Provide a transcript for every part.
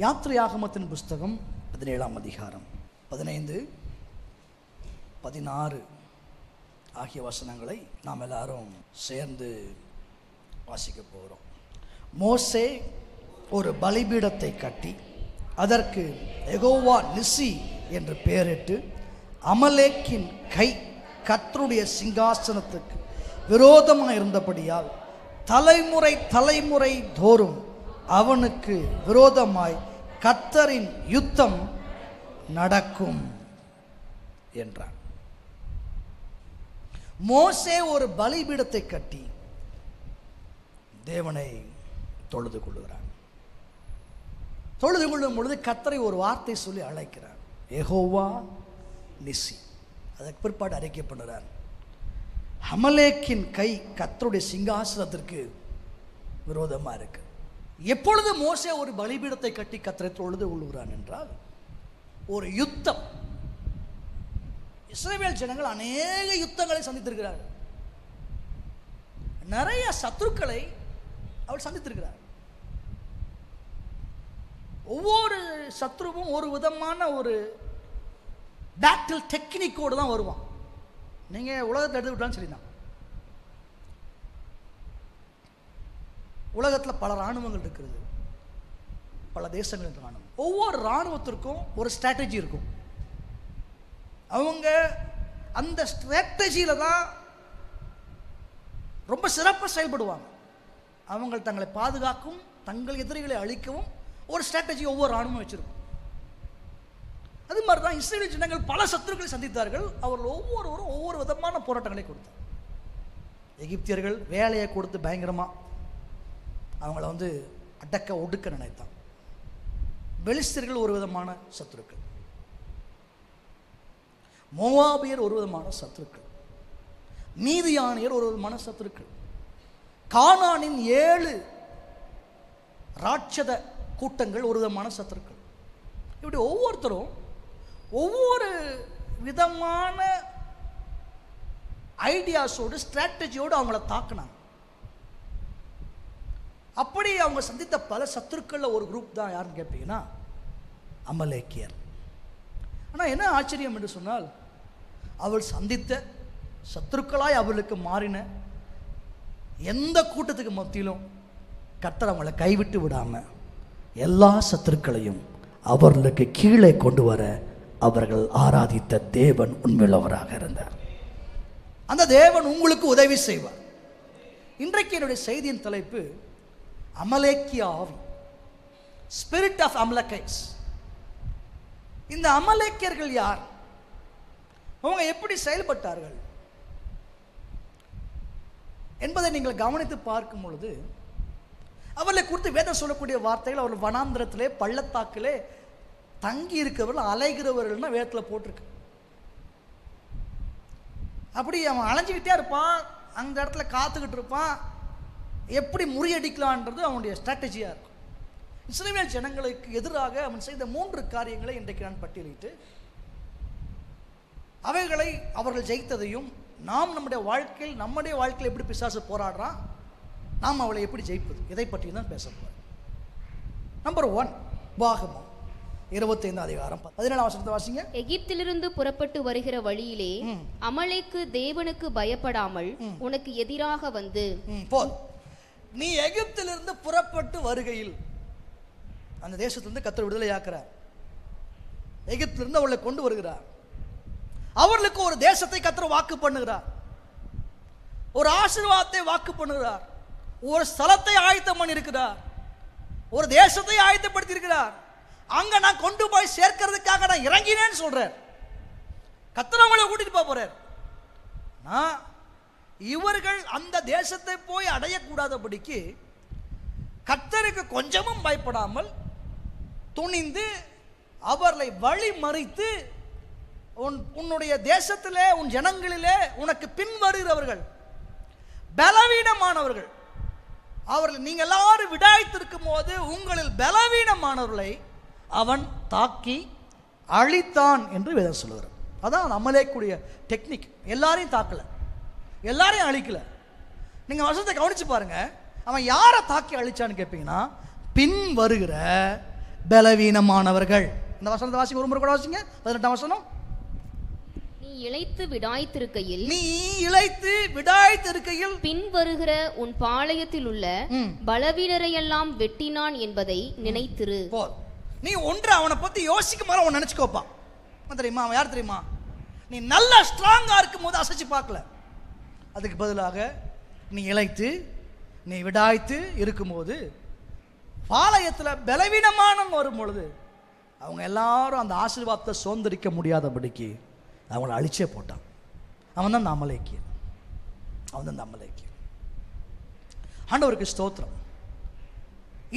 யாத்திரையாகமத்தின் புஸ்தகம் 17ஆம் அதிகாரம் 15, 16 ஆகிய வசனங்களை நாம் எல்லாரும் சேர்ந்து வாசிக்க போகிறோம். மோசே ஒரு பலிபீடத்தை கட்டி அதற்கு யெகோவா நிசி என்று பெயரிட்டு, அமலேக்கின் கை கர்த்தருடைய சிங்காசனத்துக்கு விரோதமாக இருந்தபடியால் தலைமுறை தலைமுறை தோறும் அவனுக்கு விரோதமாய் கர்த்தரின் யுத்தம் நடக்கும் என்றான். மோசே ஒரு பலிபீடத்தை கட்டி தேவனை தொழுது கொள்ளுகிறான். தொழுது கொள்ளும் பொழுது கர்த்தரை ஒரு வார்த்தை சொல்லி அழைக்கிறார், யெகோவா நிசி. அதற்கு பிற்பாடு அறிக்கை பண்ணுறார், அமலேக்கின் கை கர்த்தருடைய சிங்காசனத்திற்கு விரோதமாக இருக்கு. எப்பொழுது மோசே ஒரு பலிபீடத்தை கட்டி கர்த்தரை தொழுது கொள்ளுகிறான் என்றால், ஒரு யுத்தம். இஸ்ரவேல் ஜனங்கள் அநேக யுத்தங்களை சந்தித்திருக்கிறார்கள். நிறைய சத்துருக்களை அவள் சந்தித்திருக்கிறார். ஒவ்வொரு சத்ருவும் ஒரு விதமான ஒரு பேட்டில் டெக்னிக்கோடு தான் வருவான். நீங்கள் உலகத்தை எடுத்துக்கிட்டாலும் சரிதான். உலகத்தில் பல இராணுவங்கள் இருக்கிறது, பல தேசங்கள் இராணுவம். ஒவ்வொரு இராணுவத்திற்கும் ஒரு ஸ்ட்ராட்டஜி இருக்கும். அவங்க அந்த ஸ்ட்ராட்டஜியில் தான் ரொம்ப சிறப்பாக செயல்படுவாங்க. அவங்க தங்களை பாதுகாக்கும், தங்கள் எதிரிகளை அழிக்கவும் ஒரு ஸ்ட்ராட்டஜி ஒவ்வொரு இராணுவம் வச்சிருக்கும். அது மாதிரி தான் இஸ்ரவேல் ஜனங்கள் பல சத்துருக்களை சந்தித்தார்கள். அவர்கள் ஒவ்வொருவரும் ஒவ்வொரு விதமான போராட்டங்களை கொடுத்தார். எகிப்தியர்கள் வேலையை கொடுத்து பயங்கரமாக அவங்கள அடக்க ஒடுக்க நினைத்தான். பெலிஸ்தர்கள் ஒரு விதமான சத்துருக்கள், மோவாபியர் ஒரு விதமான சத்துருக்கள், மீதியானியர் ஒரு விதமான சத்துருக்கள், கானானின் 7 ராட்சத கூட்டங்கள் ஒரு விதமான சத்துருக்கள். இப்படி ஒவ்வொருத்தரும் ஒவ்வொரு விதமான ஐடியாஸோடு ஸ்ட்ராட்டஜியோடு அவங்கள தாக்குனாங்க. அப்படி அவங்க சந்தித்த பல சத்துருக்களில் ஒரு குரூப் தான் யாருன்னு கேட்பீங்கன்னா அமலேக்கியர். ஆனால் என்ன ஆச்சரியம் என்று சொன்னால், அவள் சந்தித்த சத்துருக்களாய் அவளுக்கு மாறின எந்த கூட்டத்துக்கு மத்தியிலும் கர்த்தர் அவங்களை கைவிட்டு விடாம எல்லா சத்துருக்களையும் அவர்களுக்கு கீழே கொண்டு வர அவர்கள் ஆராதித்த தேவன் உண்மையுள்ளவராக இருந்தார். அந்த தேவன் உங்களுக்கு உதவி செய்வார். இன்றைக்கு என்னுடைய செய்தியின் தலைப்பு அமலேக்கிய ஆவி, ஸ்பிரிட் ஆஃப் அமலக்கைட்ஸ். இந்த அமலேக்கியர்கள் யார்? அவங்க எப்படி செயல்பட்டார்கள் என்பதை நீங்கள் கவனித்து பார்க்கும் பொழுது, அவர்களை குறித்து வேதம் சொல்லக்கூடிய வார்த்தைகள், அவர்கள் வனாந்திரத்திலே பள்ளத்தாக்கிலே தங்கி இருக்கிறவர்கள், அலைகிறவர்கள்னா வேதத்தில் போட்டிருக்கு. அப்படி அவன் அலைஞ்சிக்கிட்டே இருப்பான், அந்த இடத்துல காத்துக்கிட்டு இருப்பான், எப்படி முறியடிக்கலான்றது அவனுடைய ஸ்ட்ராட்டஜியாக இருக்கும். இஸ்ரவேல் ஜனங்களுக்கு எதிராக அவன் செய்த 3 காரியங்களை இன்றைக்கு நான் பட்டியலிட்டு, அவைகளை அவர்கள் ஜெயித்ததையும், நாம் நம்முடைய வாழ்க்கையில் எப்படி பிசாசு போராடுறான், நாம் அவளை எப்படி ஜெயிப்பது, இதை பற்றி தான் பேச போகிறோம். நம்பர் 1, உபாகமம் 25ஆம் அதிகாரம் 17ஆம் வசனத்தை வாசிங்க. எகிப்திலிருந்து புறப்பட்டு வருகிற வழியிலே அமலேக்கு தேவனுக்கு பயப்படாமல் உனக்கு எதிராக வந்து. நீ எகிப்திலிருந்து புறப்பட்டு வருகையில், அந்த தேசத்திலிருந்து கர்த்தர் விடுதலை ஆக்குறார். எகிப்திலிருந்து அவர்களை கொண்டு வருகிறார். அவர்களுக்கு ஒரு தேசத்தை கர்த்தர் வாக்கு பண்ணுகிறார், ஒரு ஆசீர்வாதத்தை வாக்கு பண்ணுகிறார், ஒரு ஸ்தலத்தை ஆயத்தம் பண்ணி இருக்கிறார், ஒரு தேசத்தை ஆயத்தப்படுத்தி இருக்கிறார். அங்க நான் கொண்டு போய் சேர்க்கிறதுக்காக நான் இறங்கினேன்னு சொல்றார். கர்த்தர் அவங்களை கூட்டிட்டு போறார். இவர்கள் அந்த தேசத்தை போய் அடையக்கூடாதபடிக்கு கர்த்தருக்கு கொஞ்சமும் பயப்படாமல் துணிந்து அவர்களை வழி மறித்து, உன்னுடைய தேசத்திலே உன் ஜனங்களிலே உனக்கு பின் வருகிறவர்கள் பலவீனமானவர்கள், அவர்கள் நீங்கள் எல்லாரும் விடாய்த்திருக்கும் போது உங்களில் பலவீனமானவர்களை அவன் தாக்கி அழித்தான் என்று வேதம் சொல்லுகிறார். அதான் அமலேக்குடைய டெக்னிக். எல்லாரையும் தாக்கல, எல்லாரையும் அழிக்கல. நீங்க வசனத்தை கவனிச்சு பாருங்க. அவன் யாரை தாக்கி அழிச்சான்னு கேட்பீங்கன்னா, பின் வருகிற பலவீனமானவர்கள். இந்த வசனத்தை வாசிங்க, ஒரு முறை கூட வாசிங்க. 18ஆம் வசனம். நீ இளைத்து விடாய்த்திருக்கையில் பின் வருகிற உன் பாளையத்தில் உள்ள பலவீனரையெல்லாம் வெட்டினான் என்பதை நினைத்திரு. நீ ஒன்று அவனை பத்தி யோசிக்கும் போது அவன் நினைச்சுக்கோப்பா. தெரியுமா அவன் யார் தெரியுமா? நீ நல்லா ஸ்ட்ராங்கா இருக்கும் போது அசைச்சு பார்க்கல. அதுக்கு பதிலாக நீ இளைத்து நீ விடாய்த்து இருக்கும்போது பாளையத்தில் பலவீனமான வரும் பொழுது அவங்க எல்லாரும் அந்த ஆசீர்வாதத்தை சுதந்திரிக்க முடியாதபடிக்கு அவங்கள அழிச்சே போட்டான். அவன் தான் அமலேக்கியன். ஆண்டவருக்கு ஸ்தோத்திரம்.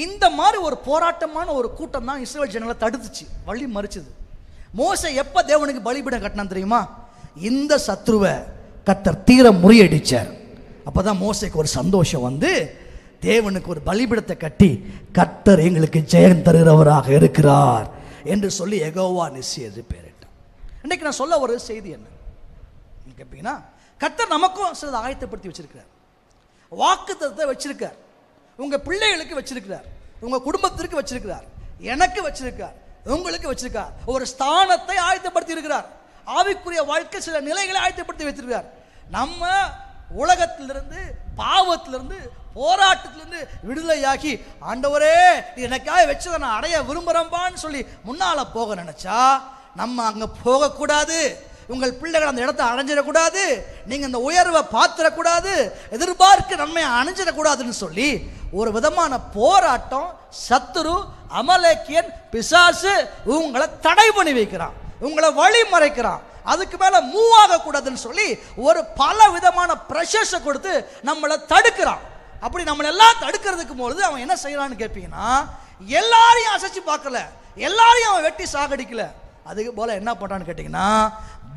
இந்த மாதிரி ஒரு போராட்டமான ஒரு கூட்டம் தான் இஸ்ரவேல் ஜனங்களை தடுத்துச்சு, வழி மறிச்சது. மோசே எப்ப தேவனுக்கு பலிபீடம் கட்டினான் தெரியுமா? இந்த சத்ருவை கர்த்தர் தீர முறியடிச்சார். அப்பதான் மோசேக்கு ஒரு சந்தோஷம் வந்து தேவனுக்கு ஒரு பலிபீடத்தை கட்டி கர்த்தர் எங்களுக்கு ஜெயம் தருகிறவராக இருக்கிறார் என்று சொல்லி யெகோவா நிசி என்று பெயரிட்டார். இன்னைக்கு நான் சொல்ல ஒரு செய்தி என்ன கேட்பீங்கன்னா, கர்த்தர் நமக்கும் சிலதை ஆயத்தப்படுத்தி வச்சிருக்கிறார், வாக்குத்தத்தத்தை வச்சிருக்கார், உங்க பிள்ளைகளுக்கு வச்சிருக்கிறார், உங்க குடும்பத்திற்கு வச்சிருக்கிறார், எனக்கு வச்சிருக்கார், உங்களுக்கு வச்சிருக்கார். ஒரு ஸ்தானத்தை ஆயத்தப்படுத்தி இருக்கிறார். ஆவிக்குரிய வாழ்க்கை சில நிலைகளை ஆயத்தப்படுத்தி வைத்திருக்கிறார். நம்ம உலகத்திலிருந்து பாவத்திலிருந்து போராட்டத்திலிருந்து விடுதலையாகி ஆண்டவரே எனக்காக வச்சதை நான் அடைய விரும்புறேன்பான்னு சொல்லி முன்னால போக நினைச்சா நம்ம அங்க போகக்கூடாது. உங்கள் பிள்ளைகள் அந்த இடத்தை அடைஞ்சிடக்கூடாது, நீங்க அந்த உயர்வை பார்த்திடக்கூடாது, எதிர்பார்க்க நன்மையை அணைஞ்சிடக்கூடாதுன்னு சொல்லி ஒரு விதமான போராட்டம் சத்துரு அமலேக்கியன் பிசாசு உங்களை தடை பண்ணி வைக்கிறான், உங்களை வழி மறைக்கிறான். அதுக்கு மேல மூவ் ஆகக்கூடாதுன்னு சொல்லி ஒரு பல விதமான பிரஷர்ஸை கொடுத்து நம்மளை தடுக்கிறான். அப்படி நம்மளை எல்லாம் தடுக்கிறதுக்கு பொழுது அவன் என்ன செய்யறான்னு கேட்பீங்கன்னா, எல்லாரையும் அசைச்சு பார்க்கல, எல்லாரையும் அவன் வெட்டி சாகடிக்கல. அதுக்கு போல என்ன பண்றான்னு கேட்டீங்கன்னா,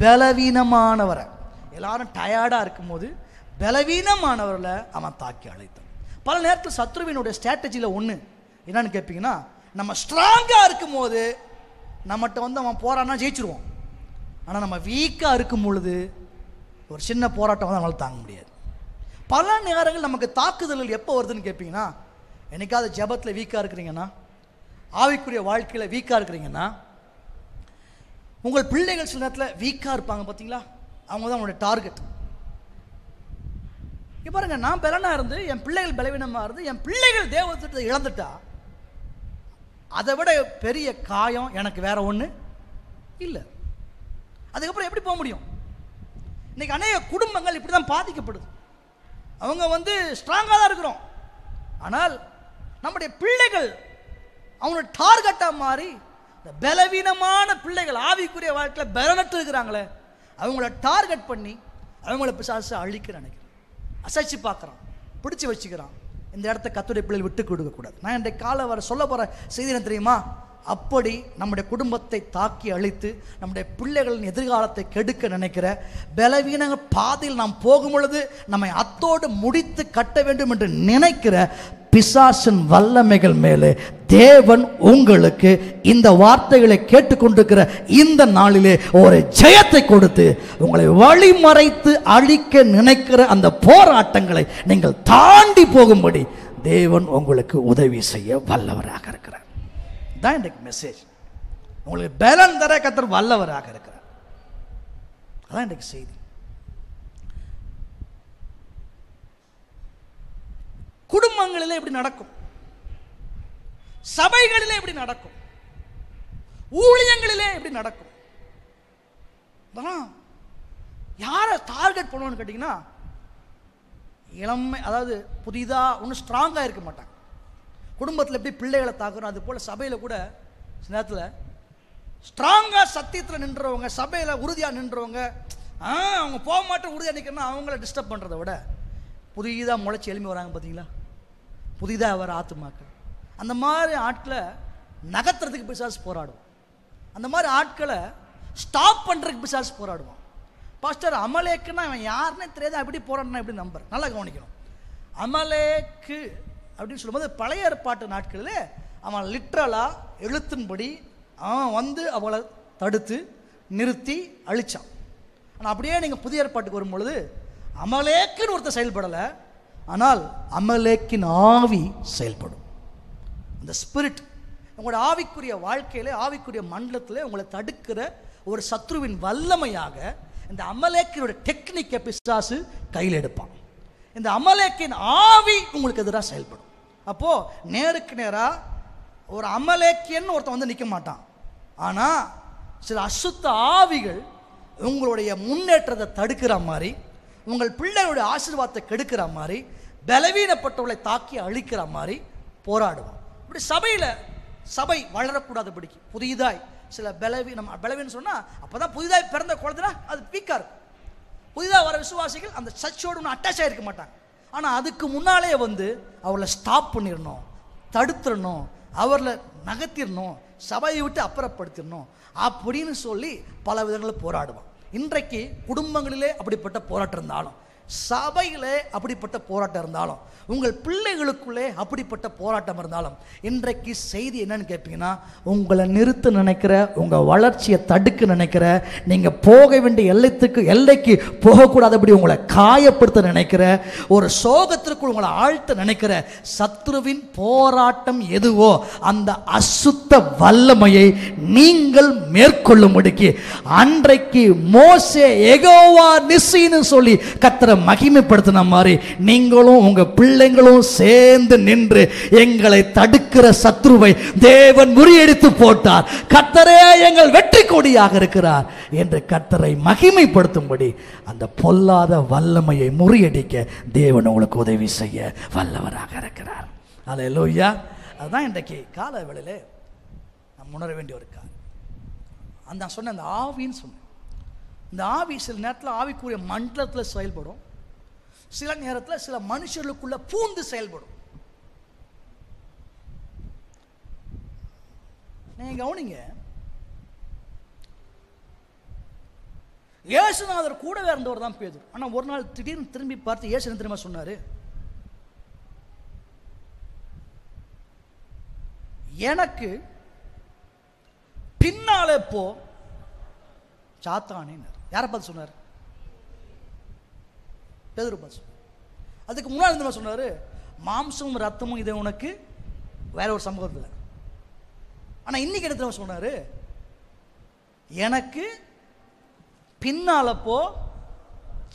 பலவீனமானவரை, எல்லாரும் டயர்டா இருக்கும் போது பலவீனமானவர்களை அவன் தாக்கி அழைத்தான். பல நேரத்தில் சத்ருவினுடைய ஸ்ட்ராட்டஜியில ஒண்ணு என்னன்னு கேட்பீங்கன்னா, நம்ம ஸ்ட்ராங்கா இருக்கும் போது நம்மகிட்ட வந்து அவன் போராடினா ஜெயிச்சிருவோம். ஆனா நம்ம வீக்கா இருக்கும் பொழுது ஒரு சின்ன போராட்டம் வந்து அவங்களால தாங்க முடியாது. பல நேரங்கள் நமக்கு தாக்குதல்கள் எப்போ வருதுன்னு கேட்பீங்கன்னா, என்னைக்காவது ஜெபத்தில் வீக்கா இருக்கிறீங்கன்னா, ஆவிக்குரிய வாழ்க்கையில வீக்கா இருக்கிறீங்கன்னா, உங்கள் பிள்ளைகள் சில நேரத்தில் வீக்கா இருப்பாங்க பார்த்தீங்களா, அவங்க தான் உங்களுடைய டார்கெட். இப்போ பாருங்க, நான் பலனா இருந்து என் பிள்ளைகள் பலவீனமா இருந்து என் பிள்ளைகள் தேவத்திட்டத்தை இழந்துட்டா அதை விட பெரிய காயம் எனக்கு வேற ஒன்று இல்லை. அதுக்கப்புறம் எப்படி போக முடியும்? இன்னைக்கு அநேக குடும்பங்கள் இப்படி தான் பாதிக்கப்படுது. அவங்க வந்து ஸ்ட்ராங்காக தான் இருக்கிறோம், ஆனால் நம்முடைய பிள்ளைகள் அவங்களோட டார்கெட்டாக மாறி இந்த பலவீனமான பிள்ளைகள் ஆவிக்குரிய வாழ்க்கையில் பலனற்று இருக்கிறாங்களே அவங்கள டார்கெட் பண்ணி அவங்கள பிசாசு அழிக்க நினைக்கிறேன், அசைச்சு பார்க்குறான், பிடிச்சி வச்சுக்கிறான். இந்த இடத்த கர்த்தருடைய பிள்ளைகள் விட்டு கொடுக்கக்கூடாது. நான் இன்றைய காலை வர சொல்ல போகிற செய்தி என்ன தெரியுமா? அப்படி நம்முடைய குடும்பத்தை தாக்கி அழித்து நம்முடைய பிள்ளைகளின் எதிர்காலத்தை கெடுக்க நினைக்கிற பலவீன பாதையில் நாம் போகும் பொழுது நம்மை அத்தோடு முடித்து கட்ட வேண்டும் என்று நினைக்கிற பிசாசின் வல்லமைகள் மேலே தேவன் உங்களுக்கு இந்த வார்த்தைகளை கேட்டுக்கொண்டிருக்கிற இந்த நாளிலே ஒரு ஜெயத்தை கொடுத்து உங்களை வழிமறைத்து அழிக்க நினைக்கிற அந்த போராட்டங்களை நீங்கள் தாண்டி போகும்படி தேவன் உங்களுக்கு உதவி செய்ய வல்லவராக இருக்கிறார். தான் இன்றைக்கு மெசேஜ். உங்களுக்கு பலன் தர கர்த்தர் வல்லவராக இருக்கிறார். அதான் இன்றைக்கு செய்தி. குடும்பங்களிலே எப்படி நடக்கும், சபைகளிலே எப்படி நடக்கும், ஊழியங்களிலே எப்படி நடக்கும், யாரை டார்கெட் பண்ணுவோன்னு கேட்டீங்கன்னா, இளமை, அதாவது புதிதா ஒன்றும் ஸ்ட்ராங்காக இருக்க மாட்டாங்க. குடும்பத்தில் எப்படி பிள்ளைகளை தாக்குறோம் அது போல் சபையில் கூட சில நேரத்தில் ஸ்ட்ராங்காக சத்தியத்தில் நின்றவங்க, சபையில் உறுதியாக நின்றவங்க, அவங்க போக மாட்டேன் உறுதியாக நிற்கிறனா அவங்கள டிஸ்டர்ப் பண்ணுறதை விட புதிதாக முளைச்சி எழுப்பி வராங்க பார்த்தீங்களா, புதிதாக வர ஆத்துமாக்கள், அந்த மாதிரி ஆட்களை நகர்த்துறதுக்கு பிசாசு போராடுவோம். அந்த மாதிரி ஆட்களை ஸ்டாப் பண்ணுறதுக்கு பிசாசு போராடுவோம். பாஸ்டர் அமலேக்குன்னா அவன் யாருன்னே தெரியாது, அப்படி போராடினா எப்படி நம்புறேன்? நல்லா கவனிக்கணும். அமலேக்கு அப்படின்னு சொல்லும்போது பழைய ஏற்பாட்டு நாட்களில் அவன் லிட்ரலாக எழுத்தின்படி அவன் வந்து அவளை தடுத்து நிறுத்தி அழிச்சான். ஆனால் அப்படியே நீங்கள் புதிய ஏற்பாட்டுக்கு வரும்பொழுது அமலேக்குன்னு ஒருத்தர் செயல்படலை, ஆனால் அமலேக்கின் ஆவி செயல்படும். அந்த ஸ்பிரிட் உங்களோட ஆவிக்குரிய வாழ்க்கையிலே, ஆவிக்குரிய மண்டலத்திலே உங்களை தடுக்கிற ஒரு சத்ருவின் வல்லமையாக இந்த அமலேக்கினுடைய டெக்னிக்கை பிசாசு கையில் எடுப்பான். இந்த அமலேக்கின் ஆவி உங்களுக்கு எதிராக செயல்படும். அப்போ நேருக்கு நேராக ஒரு அமலேக்கியன்னு ஒருத்தன் வந்து நிற்க மாட்டான். ஆனால் சில அசுத்த ஆவிகள் உங்களுடைய முன்னேற்றத்தை தடுக்கிற மாதிரி, உங்கள் பிள்ளைகளுடைய ஆசீர்வாதத்தை கெடுக்கிற மாதிரி, பலவீனப்பட்டவர்களை தாக்கி அழிக்கிற மாதிரி போராடுவான். இப்படி சபை வளரக்கூடாதபடிக்கு புதிதாய் சில பலவீனம் சொன்னால் அப்போ தான் புதிதாய் பிறந்த குழந்தைனா அது வீக்காக இருக்கும். புதிதாக வர விசுவாசிகள் அந்த சர்ச்சோடு ஒன்று அட்டாச் ஆகிருக்க மாட்டாங்க. ஆனால் அதுக்கு முன்னாலே வந்து அவளை ஸ்டாப் பண்ணிடணும், தடுத்துடணும், அவர்களை நகர்த்திடணும், சபையை விட்டு அப்புறப்படுத்திடணும் அப்படின்னு சொல்லி பல விதங்களில் போராடுவான். இன்றைக்கு குடும்பங்களிலே அப்படிப்பட்ட போராட்டம் இருந்தாலும், சபையிலே அப்படிப்பட்ட போராட்டம் இருந்தாலும், உங்கள் பிள்ளைகளுக்குள்ளே அப்படிப்பட்ட போராட்டம் இருந்தாலும், இன்றைக்கு செய்தி என்னன்னு கேட்பீங்கன்னா, உங்களை நிறுத்த நினைக்கிற, உங்கள் வளர்ச்சியை தடுக்க நினைக்கிற, நீங்கள் போக வேண்டிய எல்லைக்கு போகக்கூடாதபடி உங்களை காயப்படுத்த நினைக்கிற, ஒரு சோகத்திற்குள் உங்களை ஆழ்த்த நினைக்கிற சத்ருவின் போராட்டம் எதுவோ அந்த அசுத்த வல்லமையை நீங்கள் மேற்கொள்ளும்படிக்கு அன்றைக்கு மோசே யெகோவா நிசின்னு சொல்லி கர்த்தரை மகிமைப்படுத்தின மாதிரி நீங்களும் உங்க பிள்ளைங்களும் சேர்ந்து நின்று எங்களை தடுக்கிற சத்ருவை தேவன் முறியடித்து போட்டார், கர்த்தரே எங்கள் வெற்றி கொடியாக இருக்கிறார் என்று கர்த்தரை மகிமைப்படுத்தும்படி அந்த பொல்லாத வல்லமையை முறியடிக்க தேவன் உங்களுக்கு உதவி செய்ய வல்லவராக இருக்கிறார். அல்லேலூயா. அதுதான் இன்றைக்கு கால வேளையிலே நாம் உணர வேண்டிய ஒரு காலம். அந்த சொன்ன அந்த ஆவின்னு சொன்னேன். இந்த ஆவி சில நேரத்தில் ஆவிக்குரிய மண்டலத்தில் செயல்படும், சில நேரத்தில் சில மனுஷர்களுக்குள்ள பூந்து செயல்படும். நீங்க கவனிங்க, இயேசுநாதர் கூடவே இருந்தவர் தான் பேதுரு. ஆனா ஒரு நாள் திடீர்னு திரும்பி பார்த்து இயேசு என்ன தெரியுமா சொன்னாரு? எனக்கு பின்னாலே போ சாத்தானே. யாரை பார்த்து சொன்னார்? பேதுரு பார்த்து சொன்னார். அதுக்கு முன்னாடி என்ன சொன்னாரு? மாம்சமும் ரத்தமும் இது உனக்கு வேற ஒரு சம்பவத்தில். ஆனா இன்னைக்கு எடுத்து சொன்னாரு, எனக்கு பின்னால போ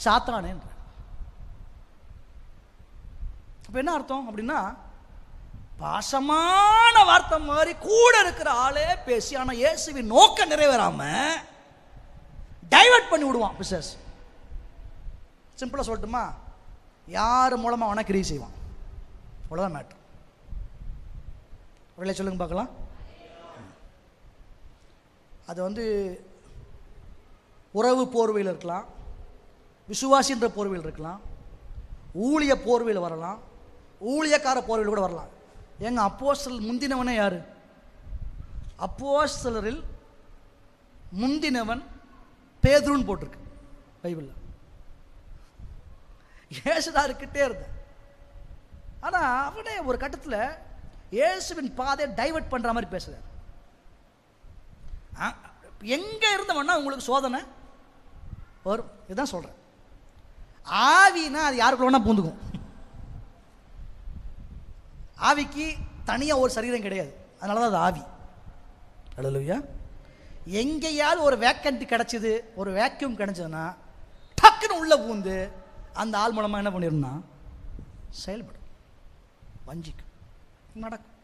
சாத்தானே. அப்ப என்ன அர்த்தம் அப்படின்னா, பாசமான வார்த்தை மாதிரி கூட இருக்கிற ஆளே பேசி ஆனா இயேசுவின் நோக்கம் நிறைவேறாம டைவர்ட் பண்ணி விடுவான் பிசாசு. சிம்பிளா சொல்லட்டுமா, யார் மூலமா அவனை கிரியை செய்வான், அவ்வளவுதான் மேட்டர். அவளே சொல்லுங்க பார்க்கலாம். அது வந்து உறவு போர்வையில் இருக்கலாம், விசுவாசின்ற போர்வையில் இருக்கலாம், ஊழிய போர்வையில் வரலாம், ஊழியக்கார போர்வையில் கூட வரலாம். எங்க அப்போஸ்தலர் முந்தினவனே யாரு? அப்போஸ்தலரில் முந்தினவன் பேதுருன்னு போட்டிருக்கு பைபிள்ல. இயேசுதாருக்கிட்டே இருந்த, ஆனா அவனே ஒரு கட்டத்தில் இயேசுவின் பாதையை டைவர்ட் பண்ற மாதிரி பேசுறார். எங்க இருந்தவன்னா உங்களுக்கு சோதனை வரும். இதுதான் சொல்றேன். ஆவினா அது யாருக்குள்ள வேணா பூந்துக்கும். ஆவிக்கு தனியா ஒரு சரீரம் கிடையாது, அதனாலதான் அது ஆவி. அல்லேலூயா. எங்கேயாவது ஒரு வேக்கண்ட் கிடைச்சது, ஒரு வேக்யூம் கிடைச்சதுன்னா டக்குன்னு உள்ள பூந்து அந்த ஆள் மூலமா என்ன பண்ணிருந்தா செயல்படும், வஞ்சிக்கும், நடக்கும்.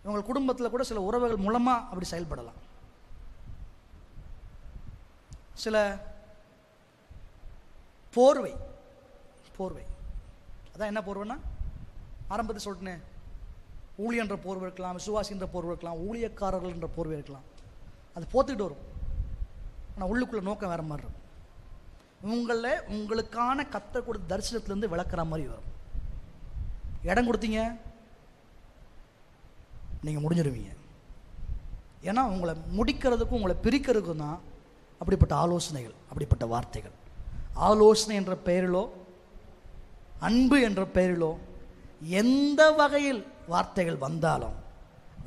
உங்கள் குடும்பத்தில் கூட சில உறவுகள் மூலமா அப்படி செயல்படலாம். சில போர்வை அதான் என்ன போர்வைன்னா, ஆரம்பத்தில் சொல்லிட்டேன், ஊழியன்ற போர்வை இருக்கலாம், விசுவாசின்ற போர்வை இருக்கலாம், ஊழியக்காரர்கள் என்ற போர்வை இருக்கலாம். அது போத்துக்கிட்டு வரும், ஆனால் உள்ளுக்குள்ள நோக்கம் வேற மாதிரி இருக்கும். உங்களுக்கான கர்த்தர் கொடுத்த தரிசனத்திலிருந்து விளக்குற மாதிரி வரும். இடம் கொடுத்தீங்க நீங்கள் முடிஞ்சிடுவீங்க. ஏன்னா உங்களை முடிக்கிறதுக்கும் உங்களை பிரிக்கிறதுக்கும் தான் அப்படிப்பட்ட ஆலோசனைகள், அப்படிப்பட்ட வார்த்தைகள். ஆலோசனை என்ற பெயரிலோ அன்பு என்ற பெயரிலோ எந்த வகையில் வார்த்தைகள் வந்தாலும்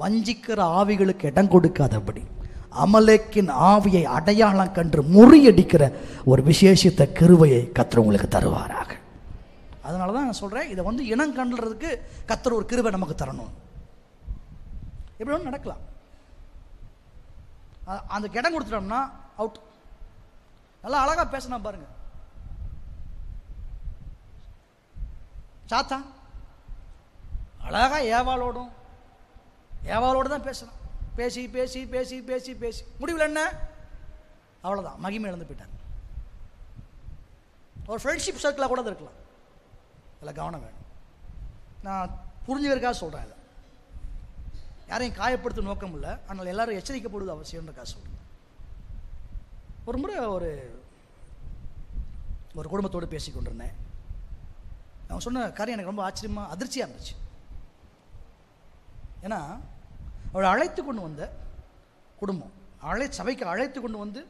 வஞ்சிக்கிற ஆவிகளுக்கு இடம் கொடுக்காதபடி அமலேக்கின் ஆவியை அடையாளம் கண்டு முறியடிக்கிற ஒரு விசேஷித்த கிருபையை கர்த்தர் உங்களுக்கு தருவாராக. அதனால தான் நான் சொல்கிறேன், இதை வந்து இனம் கண்டுறதுக்கு கர்த்தர் ஒரு கிருபை நமக்கு தரணும். எப்படி ஒன்று நடக்கலாம், அந்த இடம் கொடுத்துட்டோம்னா அவுட். நல்லா அழகாக பேசினா பாருங்க, சாத்தா அழகாக ஏவாளோடு தான் பேசணும். பேசி பேசி பேசி பேசி பேசி முடிவில் என்ன, அவ்வளோதான், மகிமை இழந்து போயிட்டாங்க. ஒரு ஃப்ரெண்ட்ஷிப் சர்க்கிளாக கூட இருக்கலாம். அதில் கவனம் வேணும். நான் புரிஞ்சுக்கிறதுக்காக சொல்கிறேன், இதை யாரையும் காயப்படுத்த நோக்கம் இல்லை, ஆனால் எல்லாரும் எச்சரிக்கப்படுவது அவசியம்ன்றக்காக சொல்கிறேன். ஒரு முறை ஒரு குடும்பத்தோடு பேசி கொண்டிருந்தேன். அவன் சொன்ன காரியம் எனக்கு ரொம்ப ஆச்சரியமாக அதிர்ச்சியாக இருந்துச்சு. ஏன்னா அவளை அழைத்து கொண்டு வந்த குடும்பம், சபைக்கு அழைத்து கொண்டு வந்து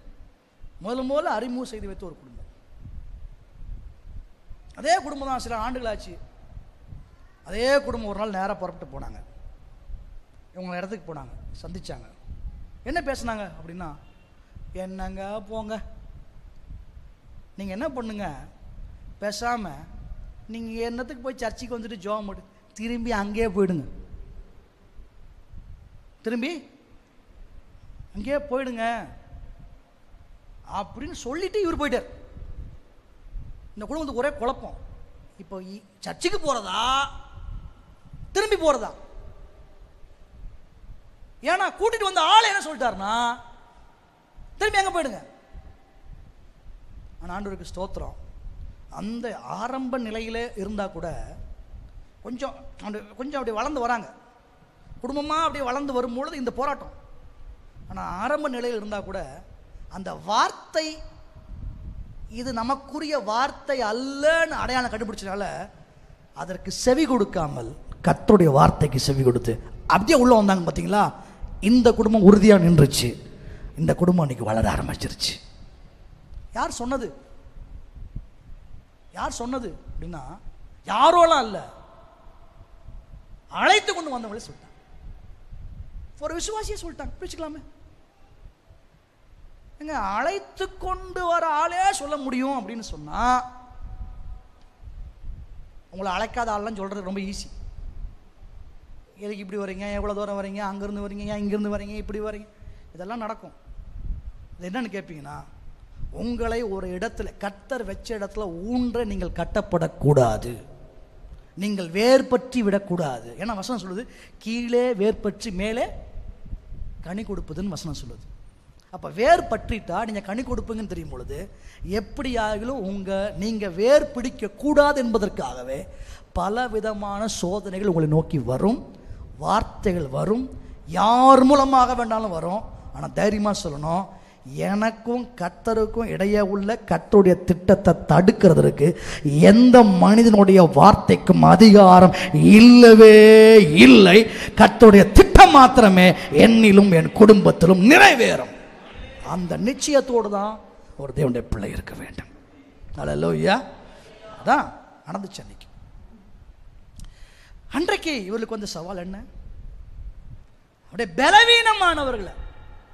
முதல்ல அறிமுகம் செய்து வைத்த ஒரு குடும்பம். அதே குடும்பம் தான் சில ஆண்டுகள் ஆச்சு. அதே குடும்பம் ஒரு நாள் நேராக புறப்பட்டு போனாங்க. இவங்க இடத்துக்கு போனாங்க, சந்திச்சாங்க. என்ன பேசுனாங்க அப்படின்னா, என்னங்க போங்க, நீங்கள் என்ன பண்ணுங்க, பேசாமல் நீங்கள் என்னத்துக்கு போய் சர்ச்சுக்கு வந்துட்டு ஜோம் போட்டு திரும்பி அங்கேயே போயிடுங்க, திரும்பி அங்கேயே போயிடுங்க அப்படின்னு சொல்லிட்டு இவர் போயிட்டார். இந்த குடும்பத்துக்கு ஒரே குழப்பம். இப்போ சர்ச்சுக்கு போகிறதா திரும்பி போகிறதா? ஏன்னா கூட்டிட்டு வந்த ஆள் என்ன சொல்லிட்டாருன்னா, திரும்பி அங்கே போயிடுங்க. ஆனால் ஆண்டவருக்கு ஸ்தோத்திரம், அந்த ஆரம்ப நிலையில் இருந்தால் கூட கொஞ்சம் அப்படி வளர்ந்து வராங்க, குடும்பமாக அப்படியே வளர்ந்து வரும்பொழுது இந்த போராட்டம். ஆனால் ஆரம்ப நிலையில் இருந்தால் கூட அந்த வார்த்தை இது நமக்குரிய வார்த்தை அல்லன்னு அடையாளம் கண்டுபிடிச்சனால அதற்கு செவி கொடுக்காமல் கர்த்தருடைய வார்த்தைக்கு செவி கொடுத்து அப்படியே உள்ளே வந்தாங்க. பார்த்தீங்களா, இந்த குடும்பம் உறுதியாக நின்றுச்சு. இந்த குடும்பம் இன்னைக்கு வளர ஆரம்பிச்சிருச்சு. யார் சொன்னது? யார் சொன்னது அப்படின்னா, யாரோலாம் இல்லை, அழைத்து கொண்டு வந்தவங்களே சொல்லிட்டாங்க. ஒரு விசுவாசியை சொல்லிட்டாங்க. பிடிச்சிக்கலாமே, எங்க அழைத்து கொண்டு வர ஆளே சொல்ல முடியும் அப்படின்னு சொன்னா, உங்களை அழைக்காத ஆள்லாம் சொல்றது ரொம்ப ஈஸி. எதுக்கு இப்படி வரீங்க, எவ்வளோ தூரம் வரீங்க, அங்கேருந்து வரீங்க, ஏன் இங்கேருந்து வரீங்க, இப்படி வரீங்க, இதெல்லாம் நடக்கும். இது என்னன்னு கேட்பீங்கன்னா, உங்களை ஒரு இடத்துல கர்த்தர் வச்ச இடத்துல ஊன்ற நீங்கள் கட்டப்படக்கூடாது, நீங்கள் வேர்பற்றி விடக்கூடாது. ஏன்னா வசனம் சொல்லுது, கீழே வேர்பற்றி மேலே கனி கொடுப்பதுன்னு வசனம் சொல்லுது. அப்போ வேர் பற்றிட்டா நீங்கள் கனி கொடுப்பீங்கன்னு தெரியும் பொழுது எப்படியாகிலும் நீங்கள் வேர் பிடிக்கக்கூடாது என்பதற்காகவே பல விதமான சோதனைகள் உங்களை நோக்கி வரும், வார்த்தைகள் வரும், யார் மூலமாக வேண்டாலும் வரும். ஆனால் தைரியமாக சொல்லணும், எனக்கும் கர்த்தருக்கும் இடையே உள்ள கர்த்தருடைய திட்டத்தை தடுக்கிறதுக்கு எந்த மனிதனுடைய வார்த்தைக்கும் அதிகாரம் இல்லவே இல்லை. கர்த்தருடைய திட்டம் மாத்திரமே என்னிலும் என் குடும்பத்திலும் நிறைவேறும். அந்த நிச்சயத்தோடு தான் ஒரு தேவனுடைய பிள்ளை இருக்க வேண்டும். அல்லேலூயா. அதான் நடந்துச்சு அன்னைக்கு. அன்றைக்கு இவர்களுக்கு வந்து சவால் என்ன, அப்படியே பலவீனமானவர்களை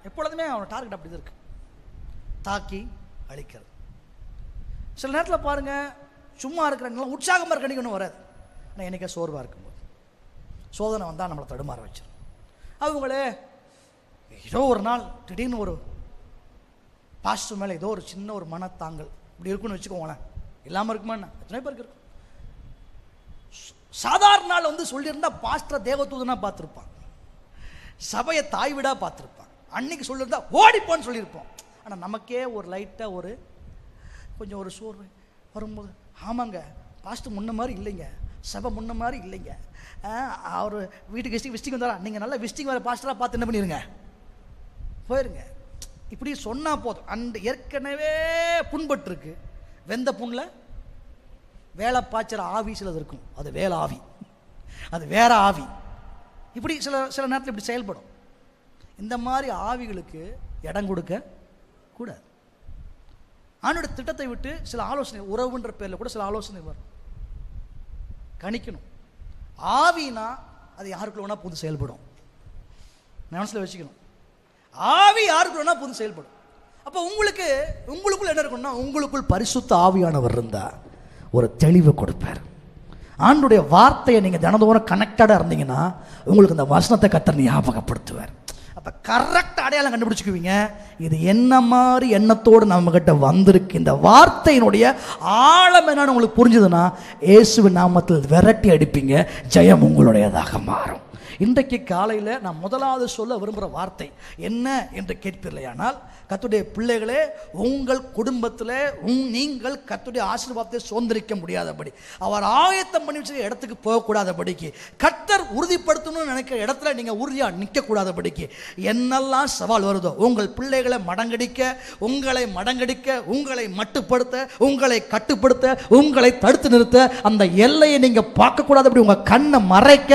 எப்பொழுதுமே அவன் டார்கெட் அப்படி இருக்கு, தாக்கி அழிக்கிறது. சில நேரத்தில் பாருங்க, சும்மா இருக்கிறவங்களாம் உற்சாகமாக இருக்கணும் வராது. ஆனால் என்னைக்கே சோர்வாக இருக்கும்போது சோதனை வந்தால் நம்மளை தடுமாற வச்சிடும். அவங்களே ஏதோ ஒரு நாள் திடீர்னு ஒரு பாஸ்டர் மேலே ஏதோ ஒரு சின்ன ஒரு மனத்தாங்கல் இப்படி இருக்குன்னு வச்சுக்கோங்களேன். இல்லாமல் இருக்குமா? எத்தனை பேருக்கு இருக்கும்? சாதாரண நாள் வந்து சொல்லியிருந்தா பாஸ்டர் தேவதூதனா பார்த்துருப்பான், சபையை தாய் விடா பார்த்துருப்பான். அன்னைக்கு சொல்லியிருந்தா ஓடிப்போன்னு சொல்லியிருப்போம். ஆனால் நமக்கே ஒரு லைட்டாக ஒரு கொஞ்சம் ஒரு சோர்வு வரும்போது, ஆமாங்க பாஸ்டர் முன்ன மாதிரி இல்லைங்க, சபை முன்ன மாதிரி இல்லைங்க, அவர் வீட்டுக்கு விசிட்டிங் வந்தாரா, நீங்கள் நல்லா விசிட்டிங் வர பாஸ்டராக பார்த்து என்ன பண்ணிடுங்க, போயிருங்க. இப்படி சொன்னால் போதும். அந்த ஏற்கனவே புண்பட்டுருக்கு, வெந்த புண்ணில் வேலை பாய்ச்சற ஆவி சிலது இருக்கும், அது வேலை ஆவி, அது வேற ஆவி. இப்படி சில நேரத்தில் இப்படி செயல்படும். இந்த மாதிரி ஆவிகளுக்கு இடம் கொடுக்க கூடாது. ஆண்டோட திட்டத்தை விட்டு சில ஆலோசனை, உறவுன்ற பேரில் கூட சில ஆலோசனை வரும், கணிக்கணும். ஆவினா அது யாருக்குள்ள வேணா புது செயல்படும், மனசில் வச்சுக்கணும். ஆவி யாருக்கு வேணா புது செயல்படும். அப்போ உங்களுக்குள் என்ன இருக்குன்னா, உங்களுக்குள் பரிசுத்த ஆவியானவர் இருந்தா ஒரு தெளிவை கொடுப்பார். ஆண்டுடைய வார்த்தையை நீங்கள் தினந்தோறும் கனெக்டடாக இருந்தீங்கன்னா உங்களுக்கு அந்த வசனத்தை கர்த்தர் ஞாபகப்படுத்துவார். அப்போ கரெக்டாக அடையாளம் கண்டுபிடிச்சிக்குவீங்க, இது என்ன மாதிரி எண்ணத்தோடு நம்மக்கிட்ட வந்திருக்கு. இந்த வார்த்தையினுடைய ஆழம் என்னன்னு உங்களுக்கு புரிஞ்சுதுன்னா இயேசுவின் நாமத்தில் விரட்டி அடிப்பீங்க, ஜெயம் உங்களுடையதாக மாறும். இன்றைக்கு காலையில் நான் முதலாவது சொல்ல விரும்புகிற வார்த்தை என்ன என்று கேட்பீர்களேயானால், கர்த்தருடைய பிள்ளைகளே, உங்கள் குடும்பத்தில் நீங்கள் கர்த்தருடைய ஆசீர்வாதத்தை சுதந்திரிக்க முடியாதபடி, அவர் ஆயத்தம் பண்ணி வச்சுக்க இடத்துக்கு போகக்கூடாதபடிக்கு, கர்த்தர் உறுதிப்படுத்தணும்னு நினைக்கிற இடத்துல நீங்கள் உறுதியாக நிற்கக்கூடாதபடிக்கு என்னெல்லாம் சவால் வருதோ, உங்கள் பிள்ளைகளை மடங்கடிக்க, உங்களை மடங்கடிக்க, உங்களை மட்டுப்படுத்த, உங்களை கட்டுப்படுத்த, உங்களை தடுத்து நிறுத்த, அந்த எல்லையை நீங்கள் பார்க்கக்கூடாதபடி உங்கள் கண்ணை மறைக்க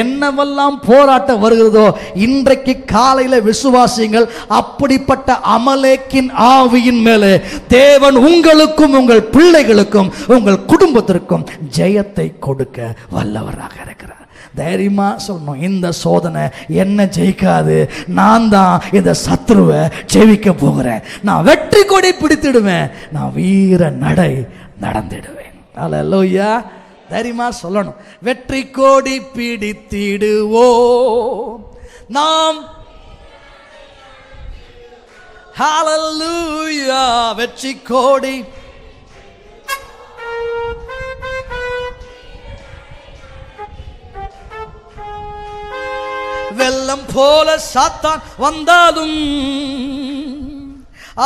என்னவெல்லாம் போராட்டம் வருகிறதோ, இன்றைக்கு காலையில் விசுவாசிங்கள், அப்படிப்பட்ட அமலேக்கின் ஆவியின் மேலே தேவன் உங்களுக்கும் உங்கள் பிள்ளைகளுக்கும் உங்கள் குடும்பத்திற்கும் ஜெயத்தை கொடுக்க வல்லவராக இருக்கிறார். தைரியமா சொல்லணும், இந்த சோதனை என்ன ஜெயிக்காது, நான் தான் இந்த சத்ருவை ஜெயிக்க போகிறேன், நான் வெற்றி கொடி பிடித்திடுவேன், நான் வீர நடை நடந்திடுவேன். அல்லேலூயா. தைரியமா சொல்லணும், வெற்றி கோடி பிடித்திடுவோம் நாம். ஹல்லேலூயா. வெற்றி கோடி. வெள்ளம் போல சாத்தான் வந்தாலும்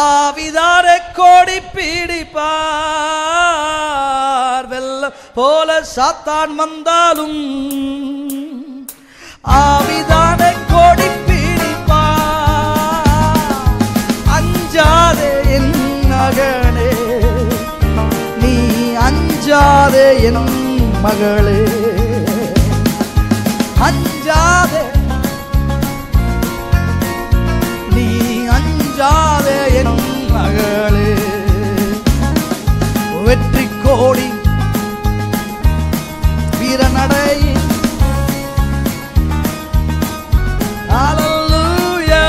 ஆவிதார கோடி பிடிப்பார். வெள்ளம் போல சாத்தான் வந்தாலும் ஆவிதார கோடி பிடிப்பார். அஞ்சாதே என் மகனே, நீ அஞ்சாதே என் மகளே, அஞ்சாதே நீ அஞ்சாதே என் மகளே. வெற்றி கோடி வீரநடை. ஹல்லேலூயா.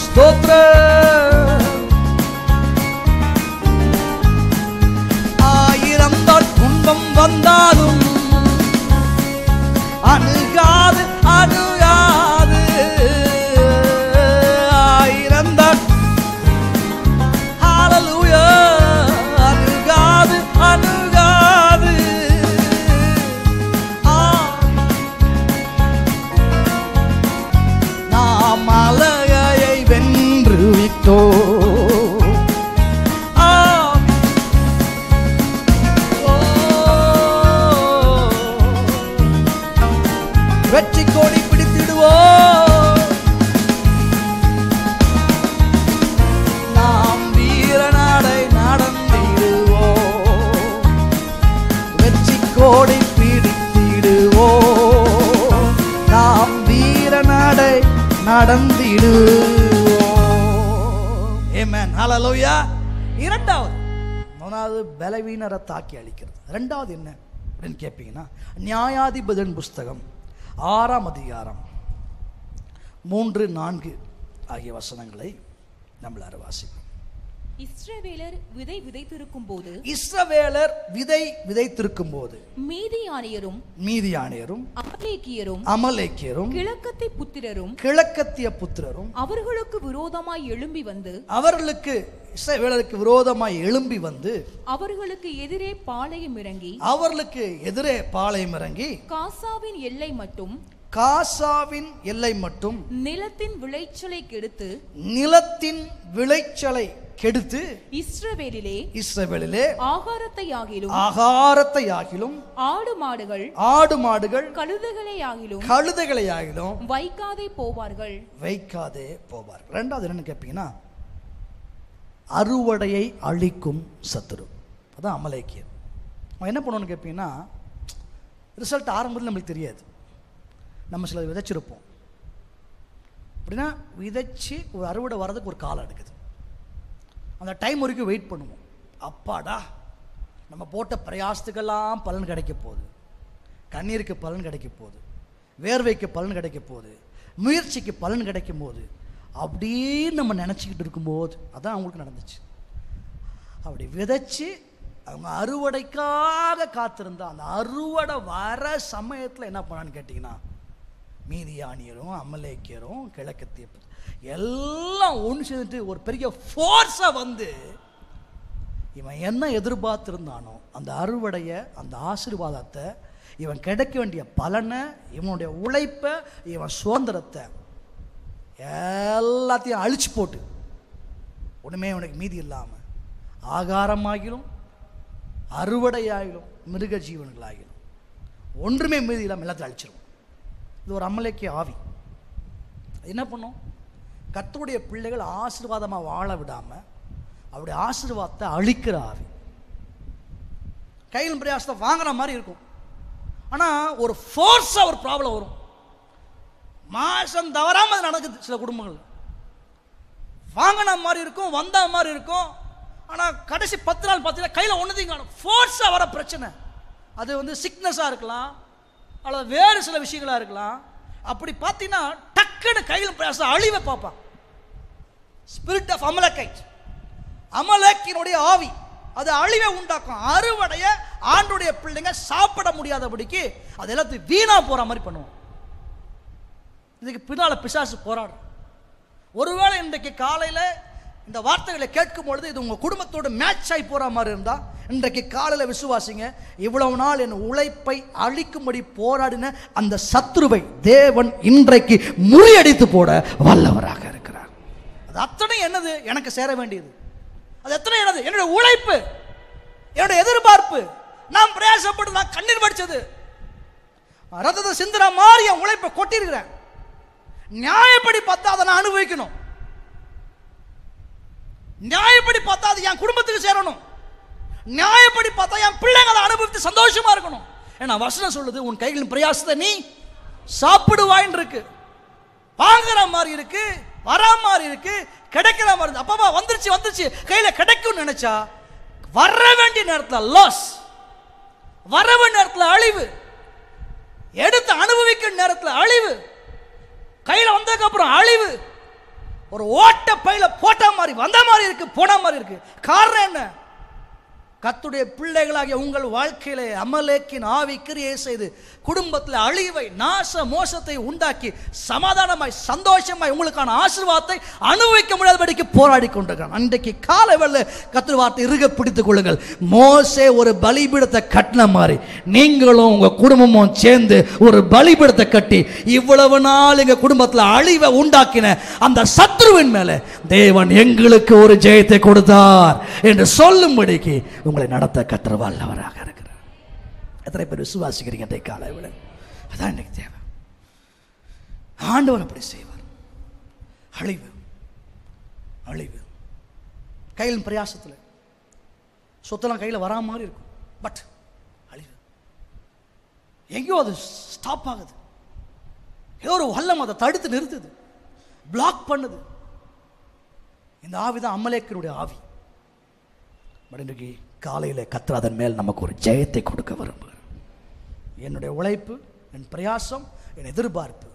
ஸ்தோத்திரம். ஆயிரம் துன்பம் வந்தாலும் அணுகாது அணுகாது, ஆயிரம் ஹல்லேலூயா அணுகாது அணுகாது. நாம் அலகையை வென்று விட்டோம். வெற்றி கோடி பிடித்திடுவோம் நாம், வீரநாடை நடந்திடுவோம். வெற்றி கோடி பிடித்திடுவோம் நாம், வீரநாடை நடந்திடுவோம். ஆமென். ஹல்லேலூயா. மூணாவது பலவீனரை தாக்கி அழிக்கிறது. ரெண்டாவது என்ன அப்படின்னு கேட்பீங்கன்னா, நியாயாதிபதியின் புஸ்தகம் 6ஆம் அதிகாரம் 3, 4 ஆகிய வசனங்களை நம்மளால வாசிப்போம். இஸ்ரவேலர் விதை விதைத்திருக்கும் போது, இஸ்ரவேலர் விதை விதைத்திருக்கும் போது மீதியானியரும் அமலேக்கியரும் கிழக்கத்திய புத்திரரும் அவர்களுக்கு விரோதமாய் எழும்பி வந்து அவர்களுக்கு எதிரே பாளையம் இறங்கி காசாவின் எல்லை மட்டும் நிலத்தின் விளைச்சலை கெடுத்து இஸ்ரவேலிலே ஆகாரத்தையாகிலும் ஆடு மாடுகள் கழுதைகளையாகிலும் வைக்காதே போவார்கள். ரெண்டாவது என்னன்னு கேட்பீங்கன்னா, அறுவடையை அழிக்கும் சத்துரு. அதான் அமலேக்கியர். அவன் என்ன பண்ணுவான்னு கேட்பீங்கன்னா, ரிசல்ட் ஆரம்பத்தில் நம்மளுக்கு தெரியாது. நம்ம சில விதைச்சிருப்போம். அப்படின்னா விதைச்சி ஒரு அறுவடை வர்றதுக்கு ஒரு காலம் எடுக்குது. அந்த டைம் வரைக்கும் வெயிட் பண்ணுவோம். அப்பாடா, நம்ம போட்ட பிரயாசத்துக்கெல்லாம் பலன் கிடைக்க போகுது, கண்ணீருக்கு பலன் கிடைக்க போகுது, வேர்வைக்கு பலன் கிடைக்க போகுது, முயற்சிக்கு பலன் கிடைக்கும் போது அப்படின்னு நம்ம நினச்சிக்கிட்டு இருக்கும்போது அதான் அவங்களுக்கு நடந்துச்சு. அப்படி விதைச்சி அவங்க அறுவடைக்காக காத்திருந்தா அந்த அறுவடை வர சமயத்தில் என்ன பண்ணான்னு கேட்டிங்கன்னா, மீதியானியரும் அமலேக்கியரும் கிழக்கத்திய எல்லாம் ஒன்று சேர்ந்துட்டு ஒரு பெரிய ஃபோர்ஸாக வந்து இவன் என்ன எதிர்பார்த்துருந்தானோ அந்த அறுவடையை, அந்த ஆசீர்வாதத்தை, இவன் கிடைக்க வேண்டிய பலனை, இவனுடைய உழைப்பை, இவன் சுதந்திரத்தை எல்லாத்தையும் அழிச்சு போட்டு ஒன்றுமே இவனுக்கு மீதி இல்லாமல் ஆகாரமாகிலும் அறுவடையாகிலும் மிருக ஜீவன்களாகிலும் ஒன்றுமே மீதி இல்லாமல் எல்லாத்தையும் அழிச்சிடும். இது ஒரு அமலேக்கிய ஆவி. என்ன பண்ணும்? கர்த்தருடைய பிள்ளைகள் ஆசீர்வாதமாக வாழ விடாமல் அவருடைய ஆசீர்வாதத்தை அழிக்கிற ஆவி. கையில் பிரயாசத்தை வாங்குற மாதிரி இருக்கும், ஆனால் ஒரு ஃபோர்ஸாக ஒரு ப்ராப்ளம் வரும். மாதம் தவறாமல் அது நடக்குது. சில குடும்பங்கள் வாங்கின மாதிரி இருக்கும், வந்த மாதிரி இருக்கும், ஆனால் கடைசி 10 நாள் பார்த்தீங்கன்னா கையில் ஒன்றுதையும் காணும். ஃபோர்ஸாக வர பிரச்சனை அது வந்து சிக்னஸாக இருக்கலாம் அல்லது வேறு சில விஷயங்களாக இருக்கலாம். அப்படி பார்த்தீங்கன்னா டக்குன்னு கையில் பிரயாசம் அழிவை பார்ப்பான். ஸ்பிரிட் ஆஃப் அமலக்கைட், அமலேக்கினுடைய ஆவி, அது அழிவை உண்டாக்கும். அறுவடைய ஆண்டுடைய பிள்ளைங்க சாப்பிட முடியாதபடிக்கு அது எல்லாத்தையும் வீணா போற மாதிரி பண்ணுவோம். இதுக்கு பின்னால பிசாசு போராடும். ஒருவேளை இன்றைக்கு காலையில் இந்த வார்த்தைகளை கேட்கும் பொழுது இது உங்கள் குடும்பத்தோடு மேட்ச் ஆகி போகிற மாதிரி இருந்தால் இன்றைக்கு காலையில் விசுவாசிங்க, இவ்வளவு நாள் என் உழைப்பை அழிக்கும்படி போராடின அந்த சத்ருவை தேவன் இன்றைக்கு முறியடித்து போட வல்லவராக இருக்கிறார். அது அத்தனை என்னது? எனக்கு சேர வேண்டியது. அது எத்தனை என்னது? என்னுடைய உழைப்பு, என்னுடைய எதிர்பார்ப்பு, நான் பிரயாசப்பட்டு நான் கண்ணீர் வடிச்சது, ரத்தத்தை சிந்துற மாதிரி என் உழைப்பை கொட்டிருக்கிறேன். நியாயப்படி பார்த்தா அதை நான் அனுபவிக்கணும். நியாயப்படி பார்த்தா அது என் குடும்பத்துக்கு சேரணும். நியாயப்படி பார்த்தா என் பிள்ளைங்க அதை அனுபவித்து சந்தோஷமா இருக்கணும். ஏன்னா வசனம் சொல்லுது, உன் கைகளின் பிரயாசத்தை நீ சாப்பிடுவாயின்னு இருக்கு. வாங்குற மாதிரி இருக்கு, வரா மாதிரி இருக்கு, கிடைக்கிற மாதிரி இருக்கு. அப்பா வந்துருச்சு கையில கிடைக்கும் நினைச்சா வர வேண்டிய நேரத்தில் லாஸ், வர வேண்டிய நேரத்தில் அழிவு, எடுத்து அனுபவிக்கிற நேரத்தில் அழிவு, கையில வந்ததுக்கு அப்புறம் அழிவு. ஒரு ஓட்ட பையில போட்ட மாதிரி வந்த மாதிரி இருக்கு, போன மாதிரி இருக்கு. காரணம் என்ன? கர்த்தருடைய பிள்ளைகளாகிய உங்கள் வாழ்க்கையிலே அமலேக்கின் ஆவி கிரியை செய்து குடும்பத்தில் அழிவை, நாச மோசத்தை உண்டாக்கி சமாதானமாய் சந்தோஷமாய் உங்களுக்கான ஆசீர்வாதத்தை அனுபவிக்க முடியாதபடிக்கு போராடி கொண்டிருக்கிறான். அன்றைக்கு காலை வேளை கர்த்தர் வார்த்தை இறுக பிடித்துக் கொள்ளுங்கள். மோசே ஒரு பலிபீடத்தை கட்டின மாதிரி நீங்களும் உங்க குடும்பமும் சேர்ந்து ஒரு பலிபீடத்தை கட்டி இவ்வளவு நாள் எங்க குடும்பத்தில் அழிவை உண்டாக்கின அந்த சத்ருவின் மேல தேவன் எங்களுக்கு ஒரு ஜெயத்தை கொடுத்தார் என்று சொல்லும்படிக்கு உங்களை நடத்த கர்த்தர் வல்லவராக இருக்கிறார். எத்தனை பேர் விசுவாசிக்கிறீங்க? அதை காலை விட அதான் இன்னைக்கு தேவை. ஆண்டவர் அப்படி செய்வார். அழிவு அழிவு கையில் பிரயாசத்தில் சொத்தெல்லாம் கையில் வரா மாதிரி இருக்கும், பட் அழிவு எங்கேயோ அது ஸ்டாப் ஆகுது. ஏதோ ஒரு வல்லம் அதை தடுத்து நிறுத்துது, பிளாக் பண்ணுது. இந்த ஆவி தான் அமலேக்கினுடைய ஆவி. பட் இன்றைக்கு காலையில் கர்த்தர் அதன் மேல் நமக்கு ஒரு ஜெயத்தை கொடுக்க விரும்புகிறார். என்னுடைய உழைப்பு, என் பிரயாசம், என் எதிர்பார்ப்பு,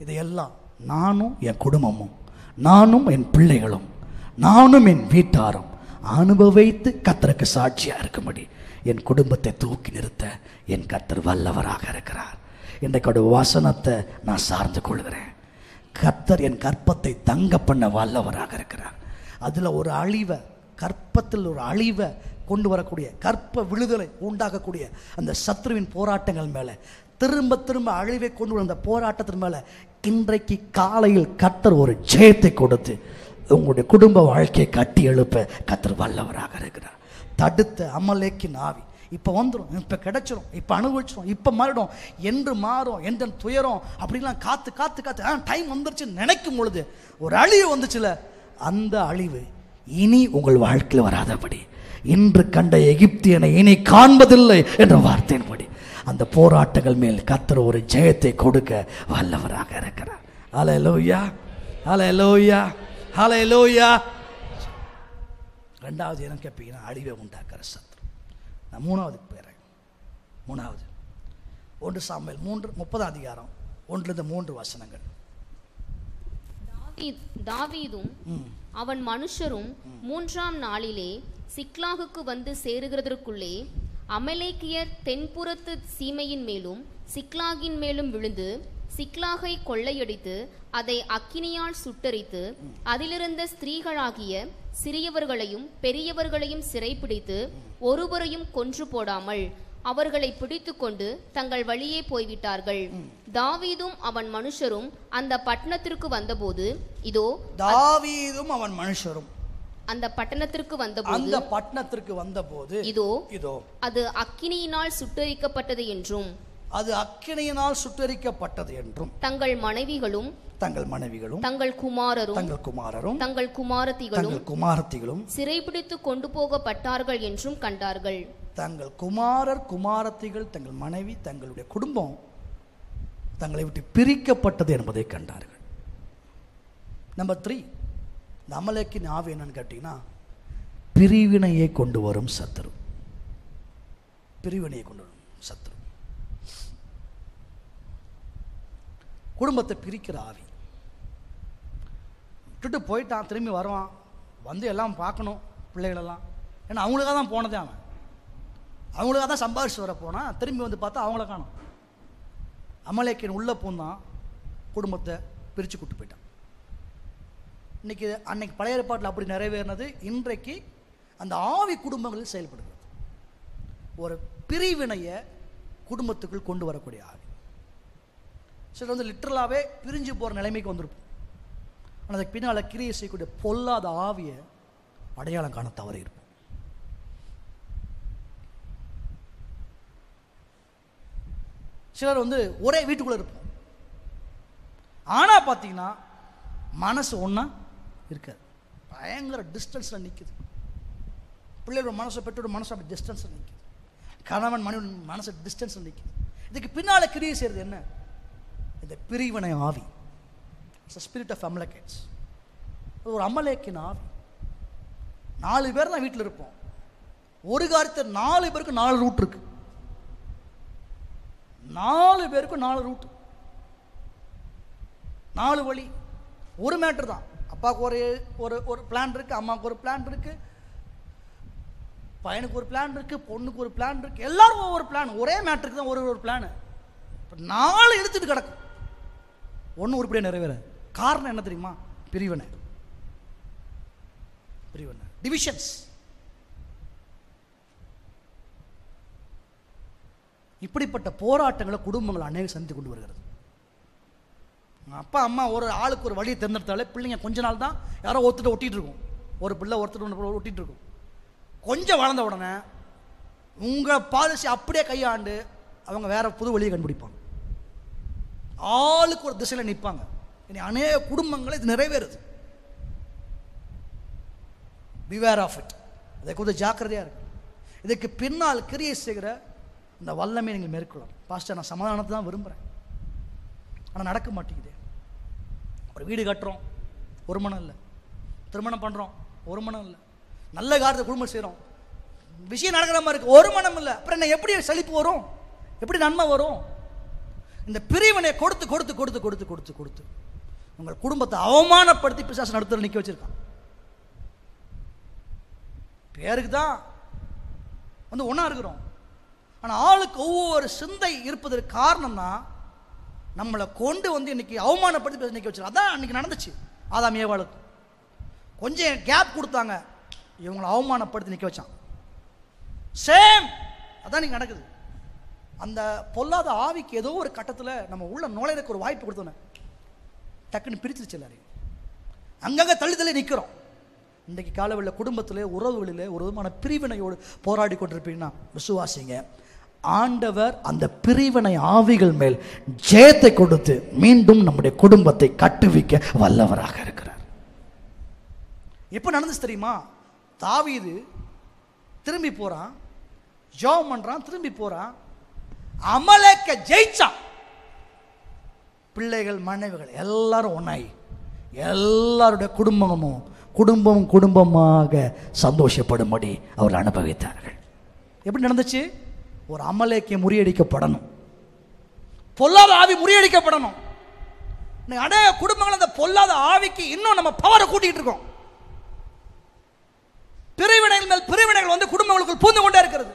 இதையெல்லாம் நானும் என் குடும்பமும், நானும் என் பிள்ளைகளும், நானும் என் வீட்டாரும் அனுபவித்து கர்த்தருக்கு சாட்சியாக இருக்கும்படி என் குடும்பத்தை தூக்கி நிறுத்த என் கர்த்தர் வல்லவராக இருக்கிறார். இன்றைக்கு வசனத்தை நான் சார்ந்து கொள்கிறேன். கர்த்தர் என் கற்பத்தை தங்க பண்ண வல்லவராக இருக்கிறார். அதில் ஒரு அழிவை, கற்பத்தில் ஒரு அழிவை கொண்டு வரக்கூடிய, கற்ப விழுதலை உண்டாக்கக்கூடிய அந்த சத்ருவின் போராட்டங்கள் மேலே, திரும்ப திரும்ப அழிவை கொண்டு வர அந்த போராட்டத்தின் மேலே இன்றைக்கு காலையில் கர்த்தர் ஒரு ஜெயத்தை கொடுத்து உங்களுடைய குடும்ப வாழ்க்கையை கட்டி எழுப்ப கர்த்தர் வல்லவராக இருக்கிறார். தடுத்த அமலேக்கின் ஆவி இப்போ வந்துடும், இப்போ கிடைச்சிடும், இப்போ அனுபவிச்சிடும், இப்போ மாறிடும், என்று மாறும், எந்த துயரம் அப்படிலாம் காத்து காத்து காத்து டைம் வந்துருச்சுன்னு நினைக்கும் பொழுது ஒரு அழிவு வந்துச்சுல, அந்த அழிவு இனி உங்கள் வாழ்க்கையில் வராதபடி, இன்று கண்ட எகிப்தியனை இனி காண்பதில்லை என்ற வார்த்தையின்படி அந்த போராட்டங்கள் மேல் கர்த்தர் ஒரு ஜெயத்தை கொடுக்க வல்லவராக இருக்கிறார். ஹல்லேலூயா, ஹல்லேலூயா, ஹல்லேலூயா. ரெண்டாவது என்ன கேட்பீங்கன்னா, அழிவை உண்டாக்குற சத்ரு. நான் மூணாவதுக்கு போயிடுறேன். மூணாவது 1 சாமுவேல் 30 1-3 வசனங்கள். தாவீதும் அவன் மனுஷரும் 3ஆம் நாளிலே சிக்லாகுக்கு வந்து சேருகிறதற்குள்ளே அமலேக்கியர் தென்புறத்து சீமையின் மேலும் சிக்லாகின் மேலும் விழுந்து சிக்லாகை கொள்ளையடித்து அதை அக்கினியால் சுட்டரித்து அதிலிருந்த ஸ்திரீகளாகிய சிறியவர்களையும் பெரியவர்களையும் சிறைப்பிடித்து ஒருவரையும் கொன்று போடாமல் அவர்களை பிடித்து கொண்டு தங்கள் வழியே போய்விட்டார்கள். தாவீதும் அவன் மனுஷரும் அந்த பட்டணத்திற்கு வந்தபோது இதோ தாவீதும் அவன் மனுஷரும் அந்த பட்டணத்திற்கு வந்தபோது இதோ அது அக்கினியினால் சுட்டரிக்கப்பட்டது என்றும் தங்கள் மனைவிகளும் தங்கள் குமாரரும் தங்கள் குமாரத்திகளும் சிறைபிடித்து கொண்டு போகப்பட்டார்கள் என்றும் கண்டார்கள். தங்கள் குமாரர் குமாரத்திகள் தங்கள் மனைவி தங்களுடைய குடும்பம் தங்களை விட்டு பிரிக்கப்பட்டது என்பதை கண்டார்கள். நம்பர் 3, இந்த அமலேக்கின் ஆவி என்னன்னு கேட்டீங்கன்னா பிரிவினையை கொண்டு வரும் சத்துரு. குடும்பத்தை பிரிக்கிற ஆவி. விட்டுட்டு போயிட்டான், திரும்பி வருவான், வந்து எல்லாம் பார்க்கணும் பிள்ளைகளெல்லாம். ஏன்னா அவங்களுக்காக தான் போனதே, அவங்களுக்காக தான் சம்பாதிச்சு வர போனால் திரும்பி வந்து பார்த்தா அவங்கள காணும். அமலேக்கின் உள்ள பூந்தான், குடும்பத்தை பிரித்து கூட்டு போயிட்டான். அன்னைக்கு பழைய ஏற்பாட்டில் அப்படி நிறைவேறினது. இன்றைக்கு அந்த ஆவி குடும்பங்களில் செயல்படுகிறது. ஒரு பிரிவினையை குடும்பத்துக்குள் கொண்டு வரக்கூடிய ஆவி. சிலர் வந்து லிட்டரலாகவே பிரிஞ்சு போகிற நிலைமைக்கு வந்திருப்போம். ஆனால் அதுக்கு பின்னால் கிரியை செய்யக்கூடிய பொல்லாத ஆவியை அடையாளம் காண தவறி இருப்போம். சிலர் வந்து ஒரே வீட்டுக்குள்ளே இருப்போம், ஆனால் பார்த்தீங்கன்னா மனசு ஒன்றா இருக்காது, பயங்கர டிஸ்டன்ஸில் நிற்குது. பிள்ளைகளோட மனசை பெற்றோட மனசு அப்படி டிஸ்டன்ஸில் நிற்குது, கணவன் மனைவி மனசு டிஸ்டன்ஸில் நிற்குது. இதுக்கு பின்னால் கிரியை செய்கிறது என்ன? இந்த பிரிவினை ஆவி. Spirit of Amalekites. ஒரு அமலேக்கின் ஆவி. 4 பேர் தான் வீட்டில் இருப்போம், ஒரு காரியத்தை 4 பேருக்கு 4 ரூட் இருக்கு. 4 பேருக்கு 4 ரூட், 4 வழி. ஒரு மேட்டர் தான். அப்பாவுக்கு ஒரு பிளான் இருக்கு, அம்மாவுக்கு ஒரு பிளான் இருக்கு, பையனுக்கு ஒரு பிளான் இருக்கு, பொண்ணுக்கு ஒரு பிளான் இருக்கு, எல்லாரும் ஒவ்வொரு பிளான். ஒரே மேட்டருக்கு தான் ஒரு பிளான். இப்போ 4 எடுத்துட்டு கிடக்கும், ஒன்றும் உருப்படியாக நிறைவேறாது. காரணம் என்ன தெரியுமா? பிரிவினை, டிவிஷன்ஸ். இப்படிப்பட்ட போராட்டங்களை குடும்பங்கள் அநேகம் சந்தித்து கொண்டு வருகிறது. அப்பா அம்மா ஒரு ஆளுக்கு ஒரு வழியை தேர்ந்தெடுத்தாலே பிள்ளைங்க கொஞ்ச நாள் தான் யாரோ ஒருத்தர் ஒட்டிகிட்டு இருக்கும். ஒரு பிள்ளை ஒருத்தர் ஒட்டிகிட்டு இருக்கும். கொஞ்சம் வளர்ந்த உடனே உங்கள் பாலிசி அப்படியே கையாண்டு அவங்க வேற புது வழியை கண்டுபிடிப்பாங்க. ஆளுக்கு ஒரு திசையில் நிற்பாங்க. இனி அநேக குடும்பங்கள் இது நிறைவேறுது. Beware of it. அதை கொஞ்சம் ஜாக்கிரதையாக இருக்கு. இதுக்கு பின்னால் கிரியை செய்கிற இந்த வல்லமை நீங்கள் மேற்கொள்ளலாம். பாஸ்டர், நான் சமாதானத்தை தான் விரும்புகிறேன், ஆனால் நடக்க மாட்டேங்குது. ஒரு வீடு கட்டுறோம், ஒரு மனம் இல்லை. திருமணம் பண்ணுறோம், ஒரு மனம் இல்லை. நல்ல காரியத்தை குடும்பம் செய்கிறோம், விஷயம் நடக்கிற மாதிரி இருக்கு, ஒரு மனம் இல்லை. அப்புறம் என்ன, எப்படி செழிப்பு வரும், எப்படி நன்மை வரும்? இந்த பிரிவினை கொடுத்து கொடுத்து கொடுத்து கொடுத்து கொடுத்து கொடுத்து உங்கள் குடும்பத்தை அவமானப்படுத்தி பிசாசு நடுத்தர நிற்க வச்சிருக்கான். பேருக்கு தான் வந்து ஒன்றா இருக்கிறோம், ஆனால் ஆளுக்கு ஒவ்வொரு சிந்தை இருப்பதற்கு காரணம் தான் நம்மளை கொண்டு வந்து இன்னைக்கு அவமானப்படுத்தி நிற்க வச்சிருக்கோம். அதான் அன்னைக்கு நடந்துச்சு ஆதாம் ஏவாளுக்கு. கொஞ்சம் கேப் கொடுத்தாங்க, இவங்களை அவமானப்படுத்தி நிற்க வச்சான். சேம் அதான் இன்னைக்கு நடக்குது. அந்த பொல்லாத ஆவிக்கு ஏதோ ஒரு கட்டத்தில் நம்ம உள்ள நுழையிறதுக்கு ஒரு வாய்ப்பு கொடுத்தோன்னே டக்குன்னு பிரிச்சிருச்சு எல்லாரையும். அங்கங்கே தள்ளி தள்ளி நிற்கிறோம். இன்றைக்கு காலவெளியில் குடும்பத்திலே உறவுகளிலே ஒரு விதமான பிரிவினையோடு போராடி கொண்டிருப்பீங்கன்னா விசுவாசிங்க, ஆண்டவர் அந்த பிரிவினை ஆவிகள் மேல் ஜெயத்தை கொடுத்து மீண்டும் நம்முடைய குடும்பத்தை கட்டுவிக்க வல்லவராக இருக்கிறார். எப்போ நடந்துச்சு தெரியுமா? தாவீது திரும்பி போறான், ஜெபம் பண்றான், திரும்பி போறான், அமலேக்க ஜெயிச்சான். பிள்ளைகள் மனைவிகள் எல்லாரும் ஒன்னாய் எல்லாருடைய குடும்பமாக சந்தோஷப்படும்படி அவர் அனுபவித்தார்கள். எப்படி நடந்துச்சு? ஒரு அமலேக்கியம் முறியடிக்கப்படணும், பொல்லாத ஆவி முறியடிக்கப்படணும். அநேக குடும்பங்கள் அந்த பொல்லாத ஆவிக்கு இன்னும் நம்ம பவரை கூட்டிகிட்டு இருக்கோம். பிரிவினைகள் மேல் பிரிவினைகள் வந்து குடும்பங்களுக்குள் பூந்து கொண்டே இருக்கிறது.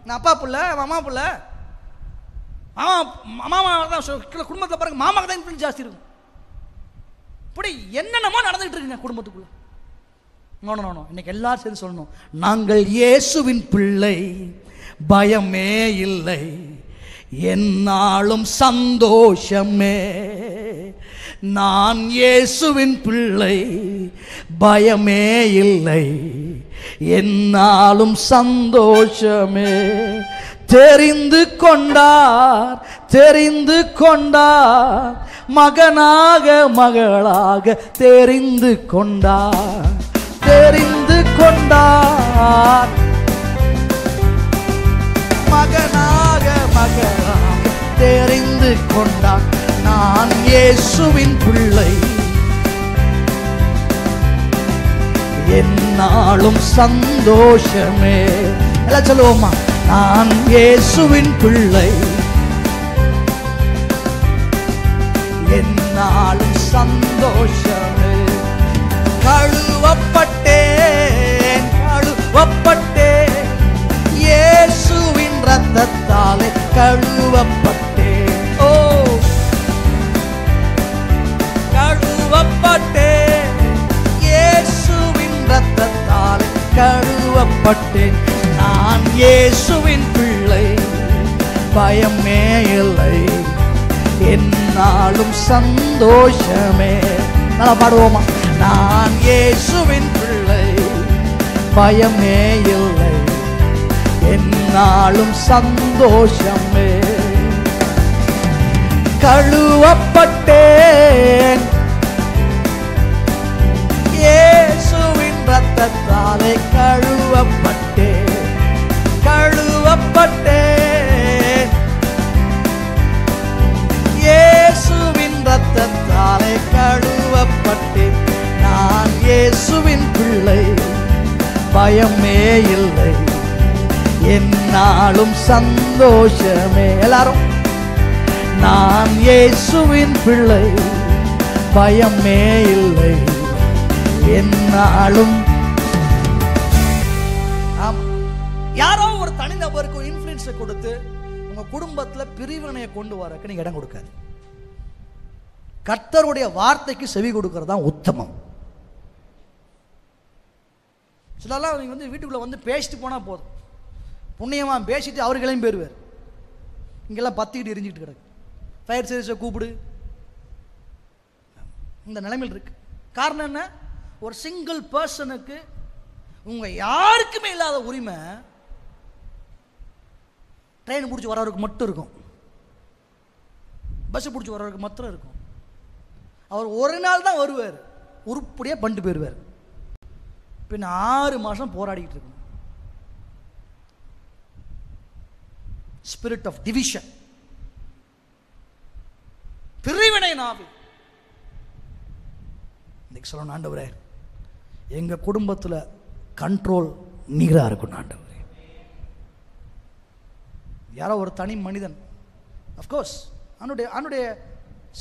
நான் அப்பா புள்ள, அம்மா புள்ள, மாமா தான் குடும்பத்தில் பாருங்க, மாமாக்கு தான் இன்ஃப்ளூயன்ஸ் ஜாஸ்தி இருக்கும். இப்படி என்னென்னமோ நடந்துகிட்டு இருக்குங்க குடும்பத்துக்குள்ள. நோ, இன்னைக்கு எல்லாரும் சேர்ந்து சொல்லணும், நாங்கள் இயேசுவின் பிள்ளை, பயமே இல்லை, என்னாலும் சந்தோஷமே. நான் இயேசுவின் பிள்ளை, பயமே இல்லை, என்னாலும் சந்தோஷமே. தெரிந்து கொண்டார் மகனாக மகளாக தெரிந்து கொண்டார் மகனாக மகளாக தெரிந்து கொண்டார். நான் இயேசுவின் பிள்ளை, என்னாலும் சந்தோஷமே. எல்லாம் சொல்லுவோமா? நான் இயேசுவின் பிள்ளை, என்னாலும் சந்தோஷமே. கழுவப்பட்டேன் இயேசுவின் ரத்தத்தாலே கழுவப்பட்டேன். ஓ, கழுவப்பட்டேன் இயேசுவின் ரத்தத்தாலே கழுவப்பட்டேன். நான் இயேசுவின் பிள்ளை, பயமே இல்லை, என்னாலும் சந்தோஷமே. நல்லா பாடுவோமா? நான் இயேசுவின் பிள்ளை, பயமே இல்லை, என்னாலும் சந்தோஷமே. கழுவப்பட்டேன் இயேசுவின் ரத்தத்தாலே கழுவப்பட்டேன் இயேசுவின் ரத்தத்தாலே கழுவப்பட்டேன். நான் இயேசுவின் பிள்ளை, பயமே இல்லை, என்னாலும் சந்தோஷமே. எல்லாரும் நான் இயேசுவின் பிள்ளை, பயமே இல்லை, என்னாலும். யாரோ ஒரு தனிநபருக்கு ஒரு இன்ஃப்ளூயன்ஸை கொடுத்து உங்க குடும்பத்துல பிரிவினையை கொண்டு வரக்கு நீங்க இடம் கொடுக்காது. கர்த்தருடைய வார்த்தைக்கு செவி கொடுக்கிறது தான் உத்தமம். சிலர்லாம் நீங்க வந்து வீட்டுக்குள்ள வந்து பேசிட்டு போனா போதும், புண்ணியமா பேசிட்டு அவர்களையும் போயிருவார். இங்கெல்லாம் பத்திக்கிட்டு எரிஞ்சிட்டு கிடக்கு, ஃபயர் சர்வீஸை கூப்பிடு, இந்த நிலைமையில் இருக்கு. காரணம் என்ன? ஒரு சிங்கிள் பர்சனுக்கு உங்க யாருக்குமே இல்லாத உரிமை ட்ரெயின் பிடிச்சி வரவருக்கு மட்டும் இருக்கும், பஸ் பிடிச்சி வரவருக்கு மட்டும் இருக்கும். அவர் ஒரு நாள் தான் வருவார், உருப்படியாக பண்ணிட்டு போயிடுவார். பின்ன 6 மாதம் போராடிக்கிட்டு இருக்கணும். ஸ்பிரிட் ஆஃப் டிவிஷன், பிரிவினை நாவி. இன்னைக்கு சொல்லணும், ஆண்டவரே எங்க குடும்பத்தில் கண்ட்ரோல் நீரா இருக்கும் ஆண்டவரே. யாரோ ஒரு தனி மனிதன், அஃப்கோர்ஸ் அவனுடைய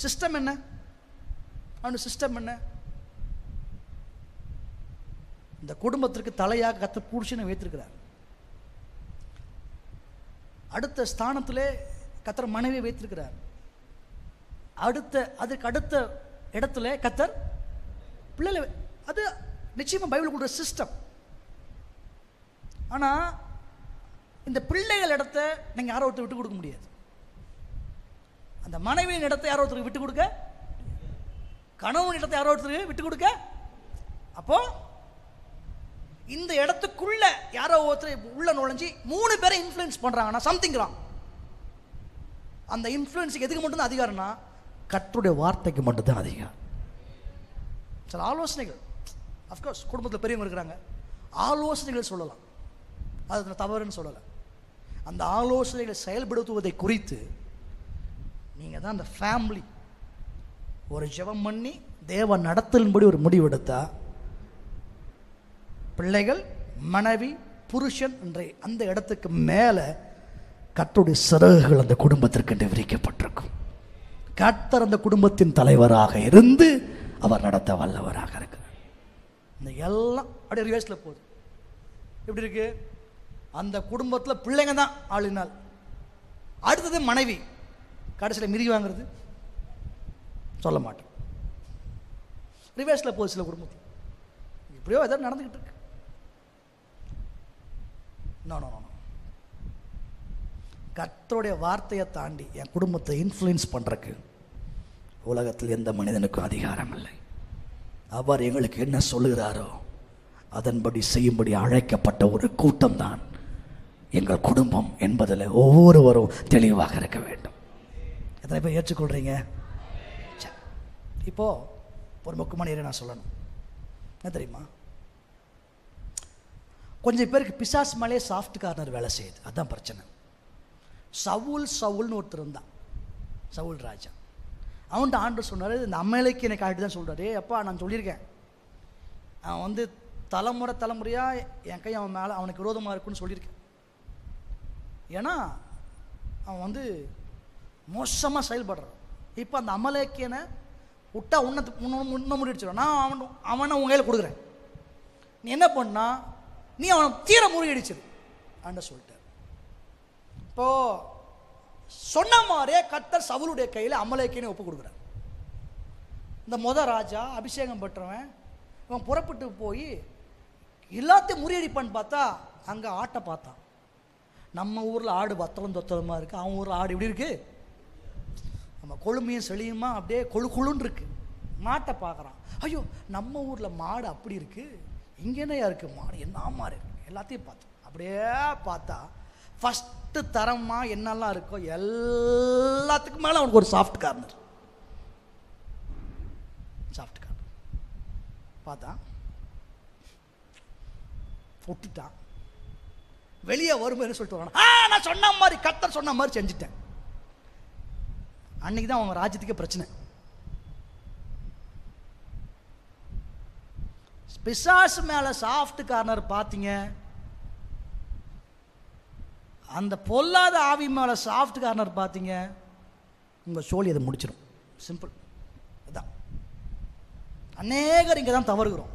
சிஸ்டம் என்ன, அவனுடைய சிஸ்டம் என்ன? இந்த குடும்பத்திற்கு தலையாக கத்த புருஷனை வைத்திருக்கிறார். அடுத்த ஸ்தானத்திலே கத்தர் மனைவியை வைத்திருக்கிறார். அதுக்கு அடுத்த இடத்துல கத்தர் பிள்ளைகளை. அது நிச்சயமா பைபிள் கொடுக்குற சிஸ்டம். ஆனா இந்த பிள்ளைகள் இடத்த நீங்க யாரோ ஒருத்தர் விட்டு கொடுக்க முடியாது. அந்த மனைவியின் இடத்தை யாரோ ஒருத்தருக்கு விட்டு கொடுக்க, கணவன் இடத்தை யாரோ ஒருத்தருக்கு விட்டு கொடுக்க. அப்போ இந்த இடத்துக்குள்ள யாரோ ஒருத்தர் உள்ள நுழைஞ்சி 3 பேரை இன்ஃப்ளூயன்ஸ் பண்றாங்கன்னா சம்திங் ராங். அந்த இன்ஃப்ளூயன்ஸுக்கு எதுக்கு மட்டும் தான் அதிகாரம்னா கர்த்தருடைய வார்த்தைக்கு மட்டும் தான் அதிகாரம். சில ஆலோசனைகள், அஃப்கோர்ஸ் குடும்பத்தில் பெரியவங்க இருக்கிறாங்க, ஆலோசனைகள் சொல்லலாம், அது தவறுன்னு சொல்லலை. அந்த ஆலோசனைகளை செயல்படுத்துவதை குறித்து நீங்கள் தான் அந்த ஃபேமிலி ஒரு ஜெபம் பண்ணி தேவ நடத்தலின்படி ஒரு முடிவெடுத்தா பிள்ளைகள், மனைவி, புருஷன் என்ற அந்த இடத்துக்கு மேலே கர்த்தருடைய சிறகுகள் அந்த குடும்பத்திற்கு விரிக்கப்பட்டிருக்கும். கர்த்தர் அந்த குடும்பத்தின் தலைவராக இருந்து அவர் நடத்த வல்லவராக இருக்கிறார். இந்த எல்லாம் அப்படியே ரிவர்ஸில் போகுது. எப்படி இருக்கு? அந்த குடும்பத்தில் பிள்ளைங்க தான் ஆளுநாள், அடுத்தது மனைவி, கடைசியில் மிதி வாங்குறது சொல்ல மாட்டேன். ரிவர்ஸில் போகுது சில குடும்பத்தில். இப்படியோ ஏதாவது நடந்துக்கிட்டு இருக்கு. கர்த்தருடைய வார்த்தையை தாண்டி என் குடும்பத்தை இன்ஃப்ளூயன்ஸ் பண்ணுறக்கு உலகத்தில் எந்த மனிதனுக்கும் அதிகாரம் இல்லை. அவர் எங்களுக்கு என்ன சொல்லுகிறாரோ அதன்படி செய்யும்படி அழைக்கப்பட்ட ஒரு கூட்டம் தான் எங்கள் குடும்பம் என்பதில் ஒவ்வொருவரும் தெளிவாக இருக்க வேண்டும். எத்தனை பேர் ஏற்றுக்கொள்கிறீங்க? இப்போது ஒரு முக்கியமான ஏரியா நான் சொல்லணும். என்ன தெரியுமா? கொஞ்சம் பேருக்கு பிசாஸ் மேலே சாஃப்ட் கார்னர் வேலை செய்யுது. அதுதான் பிரச்சனை. சவுல்னு ஒருத்தர் இருந்தான், சவுல் ராஜா. அவன்கிட்ட ஆண்டவர் சொன்னார், இந்த அமலேக்கு எனக்கு ஆகிட்டு தான் சொல்கிறாரு, அப்பா நான் சொல்லியிருக்கேன், அவன் வந்து தலைமுறையாக என் கை அவன் மேலே அவனுக்கு விரோதமாக இருக்குன்னு சொல்லியிருக்கேன். ஏன்னா அவன் வந்து மோசமாக செயல்படுறான். இப்போ அந்த அமலேக்கியனை விட்டா உன்னை முறியடிச்சிடும், நான் அவனை உன் கையில் கொடுக்குறேன், நீ என்ன பண்ணா நீ அவனை தீர முறியடிச்சிரு ஆண்ட சொல்லிட்டார். இப்போ சொன்ன மாதிரியே கர்த்தர் சவுலுடைய கையில் அமலேக்கியனை ஒப்பு கொடுக்குறார். இந்த ராஜா அபிஷேகம் பெற்றவன் இவன் புறப்பட்டு போய் எல்லாத்தையும் முறியடிப்பான்னு பார்த்தா அங்கே ஆட்டை பார்த்தான். நம்ம ஊரில் ஆடு வத்தலும் தொத்தலமாக இருக்குது, அவன் ஊரில் ஆடு எப்படி இருக்குது? நம்ம கொழுமையும் செழியுமா அப்படியே கொழுன்னு இருக்கு. மாட்டை பார்க்குறான், ஐயோ நம்ம ஊரில் மாடு அப்படி இருக்குது, இங்கே என்னையா இருக்குது மாடு, என்ன மாதிரி இருக்கு. எல்லாத்தையும் பார்த்தோம். அப்படியே பார்த்தா ஃபஸ்ட்டு தரமாக என்னெல்லாம் இருக்கோ எல்லாத்துக்கும் மேலே அவனுக்கு ஒரு சாஃப்ட் கார்னர் பார்த்தா விட்டுட்டான். வெளியே வரும்போது சொல்லிட்டு வரான், நான் சொன்ன மாதிரி கர்த்தர் சொன்ன மாதிரி செஞ்சுட்டேன். அன்னைக்கு தான் அவன் ராஜ்யத்துக்கே பிரச்சனை. பிசாசு மேல சாஃப்ட் கார்னர் பார்த்தீங்க, அந்த பொல்லாத ஆவி மேல சாஃப்ட் கார்னர் பார்த்தீங்க, உங்க சோழி அதை முடிச்சிடும். சிம்பிள். அதான் அநேகர் இங்கே தான் தவறுகிறோம்.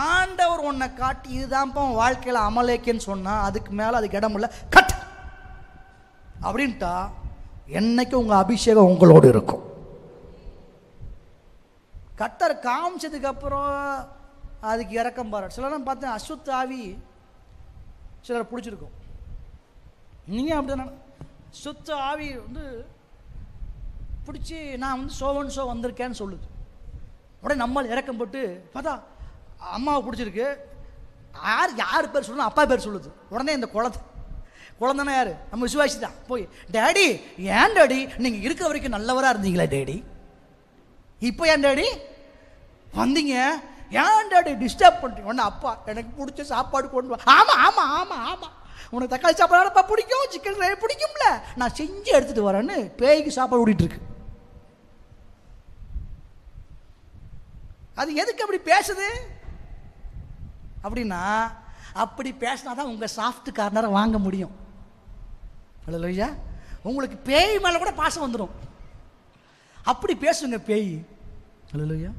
ஆண்டவர் உன்னை காட்டி இதுதான்ப்பா வாழ்க்கையில் அமலேக்கேன்னு சொன்னா அதுக்கு மேலே அதுக்கு இடம் இல்லை கட் அப்படின்ட்டா என்னைக்கு உங்க அபிஷேகம் உங்களோடு இருக்கும். கர்த்தர் காமிச்சதுக்கு அப்புறம் அதுக்கு இறக்கம் பாரு. சிலரும் பார்த்தேன் அசுத்த ஆவி சிலர் பிடிச்சிருக்கும். நீங்கள் அப்படி சுத்த ஆவி வந்து பிடிச்சி நான் வந்து சோவன் ஷோ வந்திருக்கேன்னு சொல்லுது. உடனே நம்மால் இறக்கம் போட்டு பார்த்தா அம்மாவை பிடிச்சிருக்கு, யார் பேர் சொல்லணும், அப்பா பேர் சொல்லுது. உடனே இந்த குழந்தைனா யார்? நம்ம விசுவாசி தான். போய் டேடி ஏன் டேடி நீங்கள் இருக்கிற வரைக்கும் நல்லவராக இருந்தீங்களா டேடி, இப்போ ஏன் டேடி வந்தீங்க, ஏன் டேடி டிஸ்டர்ப் பண்ணுறீங்க? உடனே அப்பா எனக்கு பிடிச்ச சாப்பாடு கொண்டு வா. ஆமாம் ஆமாம் ஆமாம் ஆமாம், உனக்கு தக்காளி சாப்பாடு பிடிக்கும், சிக்கன் ஃப்ரை பிடிக்கும்ல, நான் செஞ்சு எடுத்துகிட்டு வரேன்னு பேய்க்கு சாப்பாடு ஓடிட்டு இருக்கு. அது எதுக்கு அப்படி பேசுது அப்படின்னா, அப்படி பேசினா தான் உங்கள் சாஃப்ட் கார்னரை வாங்க முடியும். அல்லேலூயா. உங்களுக்கு பேய் மேலே கூட பாசம் வந்துடும். அப்படி பேசுங்க பேய். அல்லேலூயா.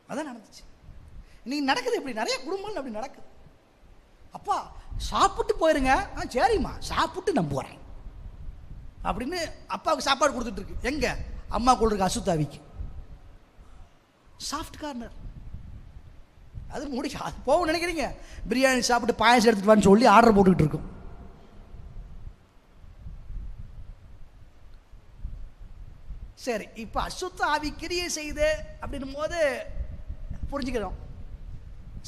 அதான் நடந்துச்சு. இன்னைக்கு நடக்குது. இப்படி நிறைய குடும்பங்கள் அப்படி நடக்குது. அப்பா சாப்பிட்டு போயிருங்க, சரிம்மா சாப்பிட்டு நான் போகிறேன் அப்படின்னு அப்பாவுக்கு சாப்பாடு கொடுத்துட்டு இருக்கு. எங்க அம்மா கொடுத்துருக்கு அசுத்தாவிக்கு சாஃப்ட் கார்னர். அது முடிக்க அது போக நினைக்கிறீங்க, பிரியாணி சாப்பிட்டு பாயசம் எடுத்துட்டு வான்னு சொல்லி ஆர்டர் போட்டுக்கிட்டு இருக்கும். சரி, இப்போ அசுத்த ஆவி கிரியை செய்து அப்படின்னும் போது புரிஞ்சுக்கிறோம்.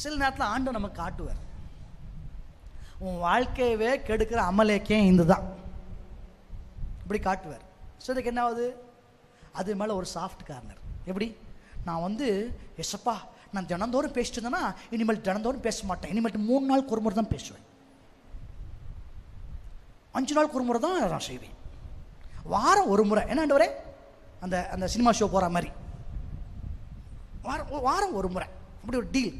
சில நேரத்தில் ஆண்டவர் நமக்கு காட்டுவார், உன் வாழ்க்கையவே கெடுக்கிற அமலேக்கேன் இந்த தான் இப்படி காட்டுவார். ஸோ இதுக்கு என்ன ஆகுது? அது மேலே ஒரு சாஃப்ட் கார்னர். எப்படி? நான் வந்து எஸ்ப்பா நான் தினந்தோறும் பேசிட்டு இருந்தேன்னா இனிமேல் தினந்தோறும் பேச மாட்டேன், இனிமேல் 3 நாளுக்கு ஒரு முறை தான் பேசுவேன், 5 நாளுக்கு ஒரு முறை தான் நான் செய்வேன், வாரம் ஒரு முறை. என்ன ஆண்டவரே, அந்த அந்த சினிமா ஷோ போகிற மாதிரி வாரம் ஒரு முறை அப்படி ஒரு டீல்.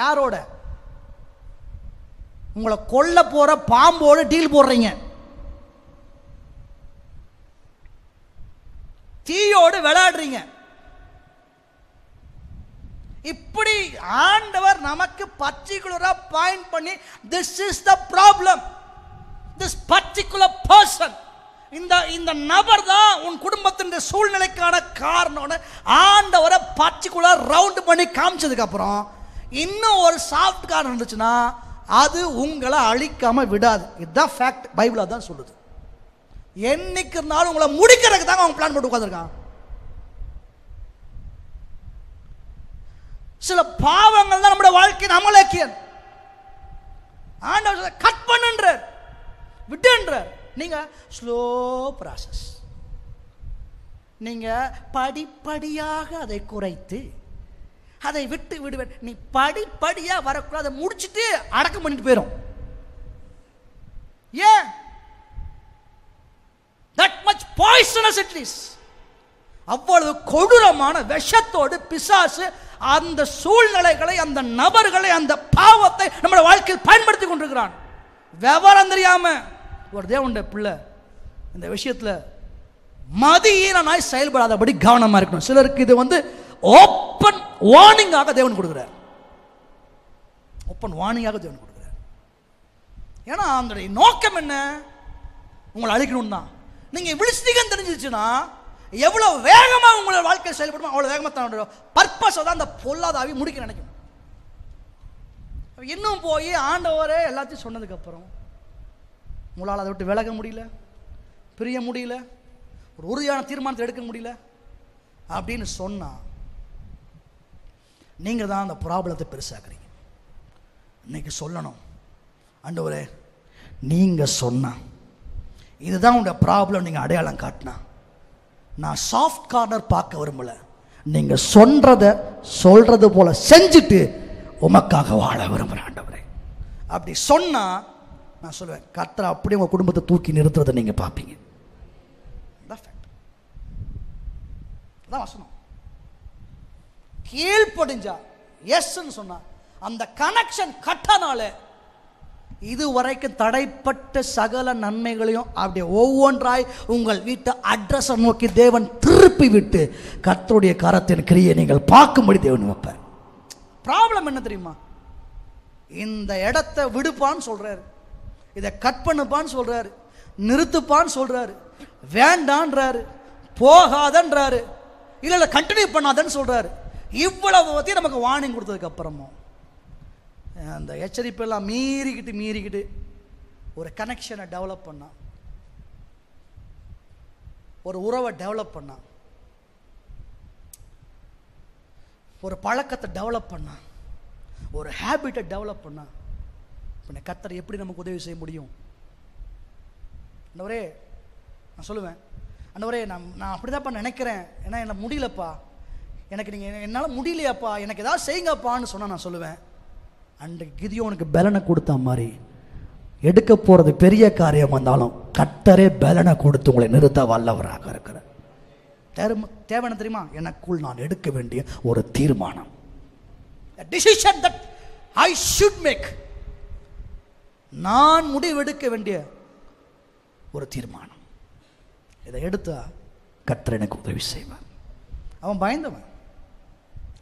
யாரோட? உங்களை கொல்ல போற பாம்போட டீல் போடுறீங்க, தீயோடு விளையாடுறீங்க. இப்படி ஆண்டவர் நமக்கு பர்டிகுலரா பாயிண்ட் பண்ணி, this is the problem, this particular person, இந்த நபர் தான் உன் குடும்பத்தின் சூழ்நிலைக்கான காரணம்னு ஆண்டவரை பர்டிகுலர் ரவுண்ட் பண்ணி காமிச்சதுக்கு அப்புறம் இன்னும் ஒரு சாஃப்ட் காரணம் இருந்துச்சுன்னா அது உங்களை அழிக்காம விடாது. இதுதான் ஃபேக்ட். பைபிள் அதான் சொல்லுது. என்னைக்கு இருந்தாலும் உங்களை முடிக்கிறதுக்கு தாங்க அவங்க பிளான் போட்டு உட்காந்துருக்கான். சில பாவங்கள் தான் நம்முடைய வாழ்க்கையின் அமலேக்கியன். ஆண்டவர் கட் பண்ணுன்றார், விட்டுன்றார். நீங்க ஸ்லோ ப்ராசஸ், நீங்க படிப்படியாக அதை குறைத்து அதை விட்டு விடுவேன். நீ படிப்படியா வரக்கூடாது, அதை முடிச்சுட்டு அடக்கம் பண்ணிட்டு போயிடும். ஏன்? that much poisonous it is. அவ்வளவு கொடூரமான விஷத்தோடு பிசாசு அந்த சூழ்நிலைகளை, அந்த நபர்களை, அந்த பாவத்தை நம்முடைய வாழ்க்கையில் பயன்படுத்தி கொண்டிருக்கிறான். விவரம் தெரியாம ஒரு தேவனுடைய பிள்ளை இந்த விஷயத்தில் மதியீனனாய் செயல்படாதபடி கவனமா இருக்கணும். சிலருக்கு இது ஓப்பன் வார்னிங்காக தேவன் கொடுக்கிறார். ஓப்பன் வார்னிங்காக தேவன் கொடுக்கிறார். ஏன்னா அந்த நோக்கம் என்ன? உங்களை அழிக்கணும் தான். நீங்க விழிச்சிட்டீங்கன்னு தெரிஞ்சிச்சுன்னா எவ்வளவு வேகமா உங்களோட வாழ்க்கை செயல்படும், அவ்வளவு வேகமா தான் பர்பஸ் தான் அந்த பொல்லாதாவி முடிக்க நினைக்கும். இன்னும் போய் ஆண்டவரே எல்லாத்தையும் சொன்னதுக்கு அப்புறம் உங்களால் அதை விட்டு விலக முடியல, பிரிய முடியல, ஒரு உறுதியான தீர்மானத்தை எடுக்க முடியல அப்படின்னு சொன்னா நீங்க தான் அந்த ப்ராப்ளத்தை பெருசாக்குறீங்க. இன்னைக்கு சொல்லணும், ஆண்டவரே நீங்க சொன்னா இதுதான் உங்க ப்ராப்ளம், நீங்க அடையாளம் காட்டினா நான் சாஃப்ட் கார்னர் பார்க்க விரும்பல, நீங்க சொல்றது போல செஞ்சுட்டு உமக்காக வாழ விரும்புகிறேன் ஆண்டவரே. அப்படி சொன்னா நான் சொல்லுவேன், கர்த்தர் அப்படியே உங்க குடும்பத்தை தூக்கி நிறுத்துறதை நீங்க பார்ப்பீங்க. அதான் வசனம். கீழ்ப்படிஞ்சா எஸ்ன்னு சொன்னா அந்த கனெக்ஷன் கட்டனால இதுவரைக்கும் தடைப்பட்ட சகல நன்மைகளையும் அப்படியே ஒவ்வொன்றாய் உங்கள் வீட்டு அட்ரஸை நோக்கி தேவன் திருப்பி விட்டு கர்த்தருடைய கரத்தின் கிரியை நீங்கள் பார்க்கும்படி தேவன் வைப்பார். ப்ராப்ளம் என்ன தெரியுமா? இந்த இடத்தை விடுப்பான்னு சொல்றாரு, இதை கட் பண்ணுப்பான்னு சொல்றாரு, நிறுத்துப்பான்னு சொல்றாரு, வேண்டான்றாரு, போகாதன்றாரு, இல்லை கண்டினியூ பண்ணாதன்னு சொல்றாரு. இவ்வளவு பற்றி நமக்கு வார்னிங் கொடுத்ததுக்கு அப்புறமும் அந்த எச்சரிப்பெல்லாம் மீறிக்கிட்டு ஒரு கனெக்ஷனை டெவலப் பண்ணா, ஒரு உறவை டெவலப் பண்ணா, ஒரு பழக்கத்தை டெவலப் பண்ணா, ஒரு ஹேபிட்டை டெவலப் பண்ணா, பின்ன கர்த்தர் எப்படி நமக்கு உதவி செய்ய முடியும்? ஆண்டவரே நான் சொல்லுவேன், ஆண்டவரே நான் அப்படிதான்ப்பா நினைக்கிறேன், ஏன்னா என்ன முடியலப்பா, எனக்கு நீங்கள் என்னால் முடியலையாப்பா, எனக்கு ஏதாவது செய்யுங்கப்பான்னு சொன்னால் நான் சொல்லுவேன், அன்றைக்கு கிதியோனுக்கு பலனை கொடுத்த மாதிரி எடுக்க போகிறது பெரிய காரியம் வந்தாலும் கர்த்தரே பலனை கொடுத்து உங்களை நிறுத்த வல்லவராக இருக்கிறார். தேவனை தெரியுமா? எனக்குள் நான் எடுக்க வேண்டிய ஒரு தீர்மானம், decision that I should make. நான் முடிவெடுக்க வேண்டிய ஒரு தீர்மானம். இதை எடுத்தா கர்த்தர் எனக்கு உதவி செய்வார். அவன் பயந்தவன்.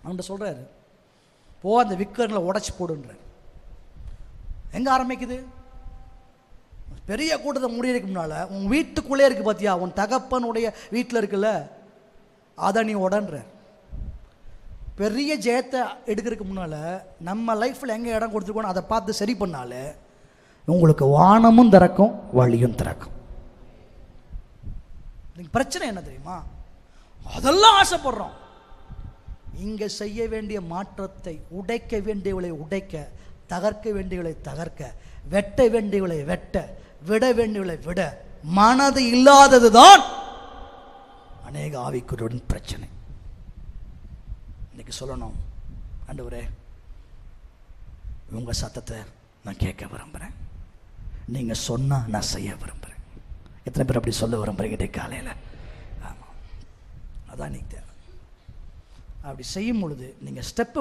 அவன்கிட்ட சொல்றாரு, போ அந்த விக்கரில் உடைச்சி போடுன்றார். எங்க ஆரம்பிக்குது? பெரிய கூட்டத்தை முடியறதுக்கு முன்னால உன் வீட்டுக்குள்ளே இருக்கு பார்த்தியா, உன் தகப்பனுடைய வீட்டில் இருக்குல்ல, அதை நீ உடன்ற. பெரிய ஜெயத்தை எடுக்கிறதுக்கு முன்னால நம்ம லைஃப்பில் எங்கே இடம் கொடுத்துருக்கோம் அதை பார்த்து சரி பண்ணாலே உங்களுக்கு வானமும் திறக்கும், வழியும் திறக்கும். பிரச்சனை என்ன தெரியுமா? அதெல்லாம் ஆசைப்படுறோம். இங்க செய்ய வேண்டிய மாற்றத்தை, உடைக்க வேண்டியவளை உடைக்க, தகர்க்க வேண்டியவளை தகர்க்க, வெட்ட வேண்டியவளை வெட்ட, விட வேண்டியவளை விட மனது இல்லாததுதான் அநேக ஆவிக்குறியுடன் பிரச்சனை. இன்னைக்கு சொல்லணும், ஆண்டவரே உங்க சத்தத்தை நான் கேட்க விரும்புகிறேன், நீங்க சொன்னா நான் செய்ய விரும்புகிறேன். எத்தனை பேர் அப்படி சொல்ல விரும்புறீங்க காலையில்? ஆமாம், அதான் நீங்க தேவை. அப்படி செய்யும் பொழுது நீங்கள் ஸ்டெப்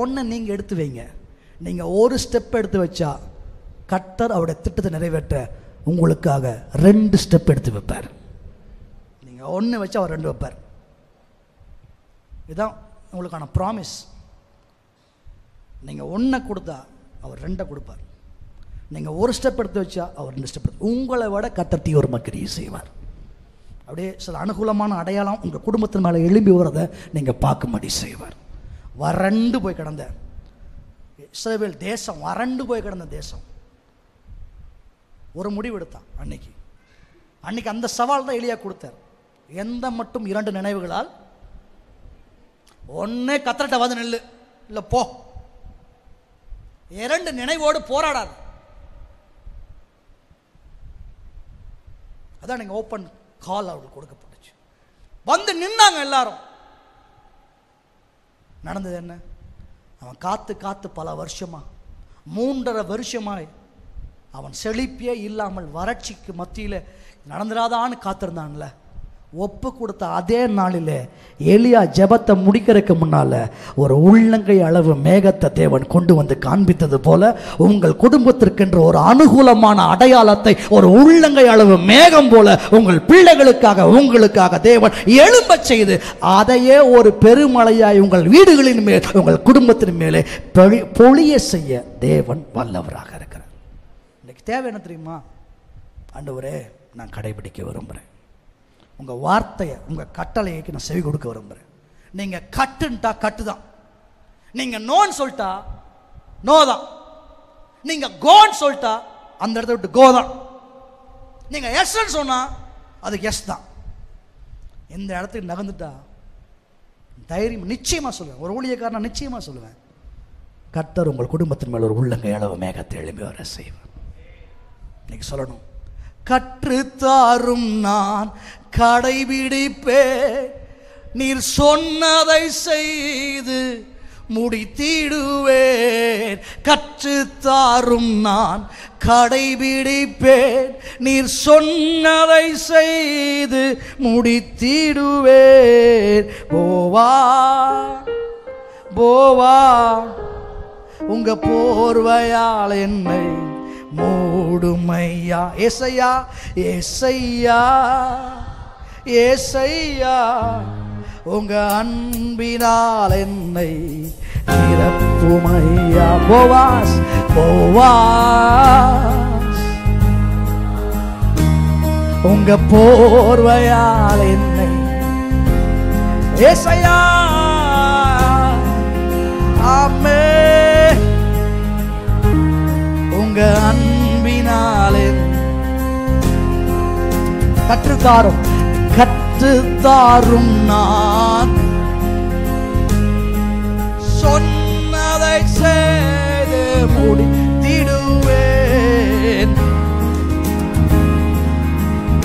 1 நீங்கள் எடுத்து வைங்க. நீங்கள் ஒரு ஸ்டெப் எடுத்து வச்சா கர்த்தர் அவருடைய திட்டத்தை நிறைவேற்ற உங்களுக்காக 2 ஸ்டெப் எடுத்து வைப்பார். நீங்கள் 1 வச்சா அவர் 2 வைப்பார். இதுதான் உங்களுக்கான ப்ராமிஸ். நீங்கள் 1 கொடுத்தா அவர் 2 கொடுப்பார். நீங்கள் 1 ஸ்டெப் எடுத்து வச்சா அவர் 2 ஸ்டெப் எடுத்து, உங்களை விட கர்த்தர் தீவிரமாக கிரியை செய்வார். அப்படியே சில அனுகூலமான அடையாளம் உங்கள் குடும்பத்தின் மேலே எழும்பி வரதை நீங்கள் பார்க்கும்படி செய்வார். வறண்டு போய் கிடந்த இஸ்ரவேல் தேசம், வறண்டு போய் கிடந்த தேசம், ஒரு முடிவு எடுத்தான். அன்னைக்கு அந்த சவால் தான் எலியா கொடுத்தார். எந்த மட்டும் 2 நினைவுகளால், ஒன்னே கத்தர்கிட்ட வந்து நெல்லு, இல்லை போ. 2 நினைவோடு போராடாது. அதான் நீங்கள் ஓப்பன் கால் அவர்களுக்கு கொடுக்கப்பட்டுச்சு. வந்து நின்னாங்க எல்லாரும். நடந்தது என்ன? அவன் காத்து காத்து பல வருஷமா, 3.5 வருஷமாய் அவன் செழிப்பே இல்லாமல் வறட்சிக்கு மத்தியில் நடந்துடாதான்னு காத்திருந்தான்ல, ஒப்பு கொடுத்த அதே நாளிலே எலியா ஜெபத்தை முடிக்கிறதுக்கு முன்னால ஒரு உள்ளங்கை அளவு மேகத்தை தேவன் கொண்டு வந்து காண்பித்தது போல உங்கள் குடும்பத்திற்கென்று ஒரு அனுகூலமான அடையாளத்தை ஒரு உள்ளங்கை அளவு மேகம் போல உங்கள் பிள்ளைகளுக்காக உங்களுக்காக தேவன் எழும்ப செய்து அதையே ஒரு பெருமழையாய் உங்கள் வீடுகளின் மேல் உங்கள் குடும்பத்தின் மேலே பொழிய செய்ய தேவன் வல்லவராக இருக்கிறார். இன்னைக்கு தேவை என்ன தெரியுமா? ஆண்டவரே, நான் கடைபிடிக்க விரும்புகிறேன். உங்கள் வார்த்தையை, உங்கள் கட்டளைக்கு நான் செவி கொடுக்க விரும்புகிறேன். நீங்கள் கட்டுன்ட்டா கட்டு தான், நீங்கள் நோன்னு சொல்லிட்டா நோ தான், நீங்கள் கோன்னு சொல்லிட்டா அந்த இடத்த விட்டு கோ தான், நீங்கள் எஸ்ன்னு சொன்னால் அதுக்கு எஸ் தான். இந்த இடத்துக்கு நகர்ந்துட்டா தைரியம் நிச்சயமாக சொல்லுவேன், ஒரு ஊழியக்காரனா நிச்சயமாக சொல்லுவேன், கர்த்தர் உங்கள் குடும்பத்தின் மேல் ஒரு உள்ளங்கை அளவு மேகத்தை எழும்பி வர செய்வேன். இன்னைக்கு சொல்லணும், கற்றுத்தாரும் நான் கடைபிடிப்பேன், நீர் சொன்னதை செய்து முடித்திடுவேன். கற்றுத்தாரும் நான் கடைபிடிப்பேன், நீர் சொன்னதை செய்து முடித்திடுவேன். போவா போவா உங்க போர்வையால் என்னை மூடுமையா. ஏசையா ஏசையா ஏசையா, உங்க அன்பினால் என்னை நிரப்புமையா. போவாஸ் போவாஸ் உங்க போர்வையால் என்னை. ஏசையா ஆமே, உங்க அன்பினாலே கற்றுத்தாரும் கற்றுத்தாரும் நான் சொன்னதை செய்து முடித்திடுவேன்.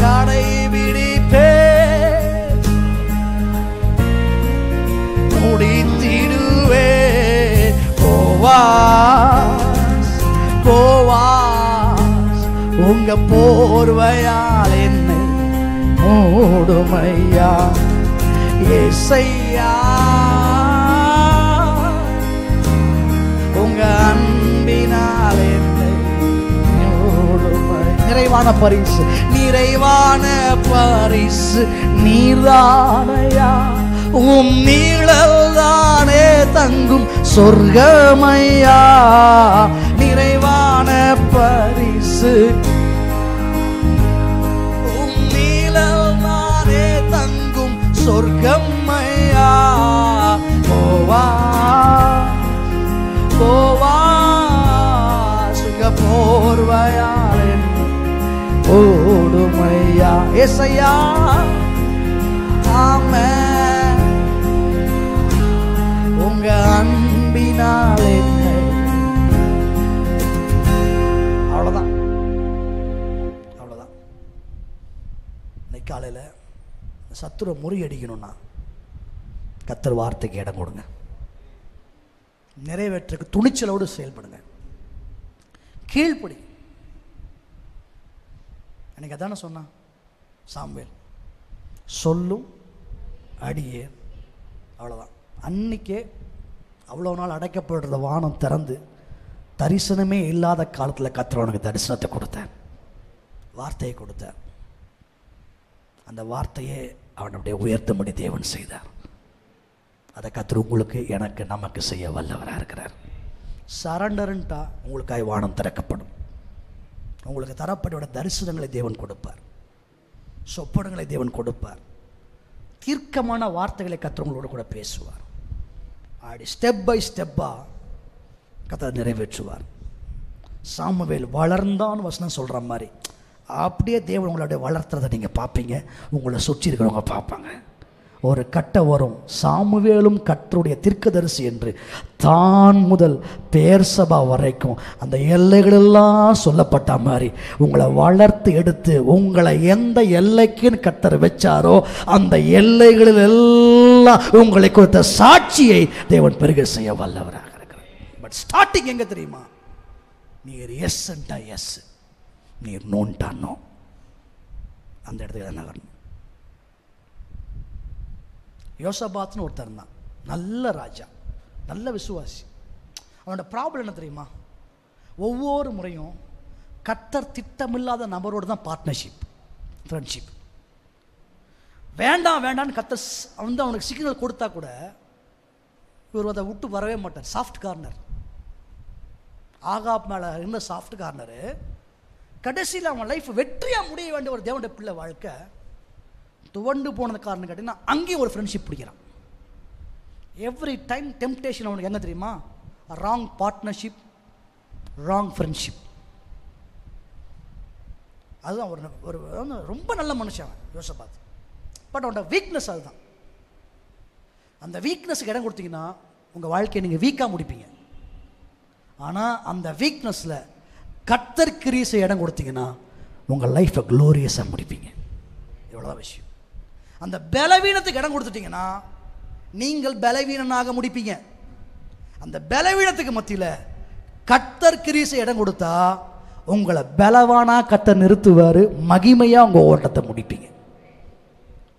கடைபிடிப்பேன், முடித்திடுவேன். போவாஸ் போவாஸ் உங்க போர்வையால் என்னை மூடுமையா. ஏசையா உங்க அன்பினால் என்னை மூடுமை. நிறைவான பரிசு, நிறைவான பரிசு நீர்தானையா, உம் நீழல் தானே தங்கும் சொர்க்கமையா. நிறைவான பரிசு உம் நீழல் தானே தங்கும் சொர்க்கமையா. போவா போவா சுக போர்வையால் ஓடுமையா. ஏசையா ஆமென், உங்க அன்பினால் என்னை. அவ்வளோதான் அவ்வளோதான். இன்னைக்கு காலையில் சத்துரை முறியடிக்கணும்னா கர்த்தர் வார்த்தைக்கு இடம் கொடுங்க, நிறைவேற்றுக்கு துணிச்சலோடு செயல்படுங்க, கீழ்ப்படி. எனக்கு அதான சொன்னான் சாமுவேல், சொல்லும் அடியே. அவ்வளோதான். அன்னைக்கே அவ்வளோ நாள் அடைக்கப்படுற வானம் திறந்து தரிசனமே இல்லாத காலத்தில் கர்த்தர் அவனுக்கு தரிசனத்தை கொடுத்தார், வார்த்தையை கொடுத்தார். அந்த வார்த்தையே அவன் அப்படியே உயர்த்தும்படி தேவன் செய்தார். அதை கர்த்தர் உங்களுக்கு, எனக்கு, நமக்கு செய்ய வல்லவராக இருக்கிறார். சரண்டர்ன்ட்டா உங்களுக்காக வானம் திறக்கப்படும். உங்களுக்கு தரப்பட தரிசனங்களை தேவன் கொடுப்பார், சொப்பனங்களை தேவன் கொடுப்பார், தீர்க்கமான வார்த்தைகளை கர்த்தர் உங்களோட கூட பேசுவார். அப்படி ஸ்டெப் பை ஸ்டெப்பாக கர்த்தர் நிறைவேற்றுவார். சாமுவேல் வளர்ந்தான்னு வசனம் சொல்கிற மாதிரி அப்படியே தேவன் உங்களுடைய வளர்த்துறதை நீங்கள் பார்ப்பீங்க, உங்களை சுற்றி இருக்கிறவங்க பார்ப்பாங்க. ஒரு கட்டம் வரும், சாமுவேலும் கர்த்தருடைய தீர்க்கதரிசி என்று தான் முதல் பெயர்சபா வரைக்கும் அந்த எல்லைகளெல்லாம் சொல்லப்பட்ட மாதிரி உங்களை வளர்த்து எடுத்து உங்களை எந்த எல்லைக்குன்னு கர்த்தர் வச்சாரோ அந்த எல்லைகளில் எல்லாம் உங்களை கொடுத்த சாட்சியை தேவன் பெருக செய்ய வல்லவராக இருக்கிறார். பட் ஸ்டார்டிங் எங்கே தெரியுமா? நீர் எஸ்ன்டா எஸ், நீர் நோன்டா நோ. அந்த இடத்துக்கு தான் நகரணும். யோசபாத்னு ஒருத்தர் இருந்தான், நல்ல ராஜா, நல்ல விசுவாசி. அவனோட ப்ராப்ளம் என்ன தெரியுமா? ஒவ்வொரு முறையும் கர்த்தர் திட்டமில்லாத நபரோடு தான் பார்ட்னர்ஷிப், ஃப்ரெண்ட்ஷிப். வேண்டாம் வேண்டான்னு கர்த்தர் வந்து அவனுக்கு சிக்னல் கொடுத்தா கூட இவர் அதை விட்டு வரவே மாட்டார். சாஃப்ட் கார்னர், ஆகாப் மேலே இருந்த சாஃப்ட் கார்னரு கடைசியில் அவன் லைஃப் வெற்றியாக முடிய வேண்டிய ஒரு தேவனுடைய பிள்ளை வாழ்க்கை துவண்டு போனது காரணம் கேட்டிங்கன்னா அங்கேயும் ஒரு ஃப்ரெண்ட்ஷிப் பிடிக்கிறான். எவ்ரி டைம் டெம்ப்டேஷன் அவனுக்கு என்ன தெரியுமா? Wrong partnership, wrong friendship. அதுதான் ஒரு ரொம்ப நல்ல மனுஷன் யோசபாத். பட் அவனோட வீக்னஸ் அதுதான். அந்த வீக்னஸுக்கு இடம் கொடுத்தீங்கன்னா உங்கள் வாழ்க்கையை நீங்கள் வீக்காக முடிப்பீங்க. ஆனால் அந்த வீக்னஸில் கர்த்தர் கிரியையை இடம் கொடுத்தீங்கன்னா உங்கள் லைஃப்பை க்ளோரியஸாக முடிப்பீங்க. இவ்வளோதான் விஷயம். அந்த பலவீனத்துக்கு இடம் கொடுத்துட்டீங்கன்னா நீங்கள் பலவீனனாக முடிப்பீங்க. அந்த பலவீனத்துக்கு மத்தியில் கர்த்தர் கிரியையை இடம் கொடுத்தா உங்களை பலவானா கர்த்தர் நிறுத்துவார், மகிமையாக உங்கள் ஓட்டத்தை முடிப்பீங்க.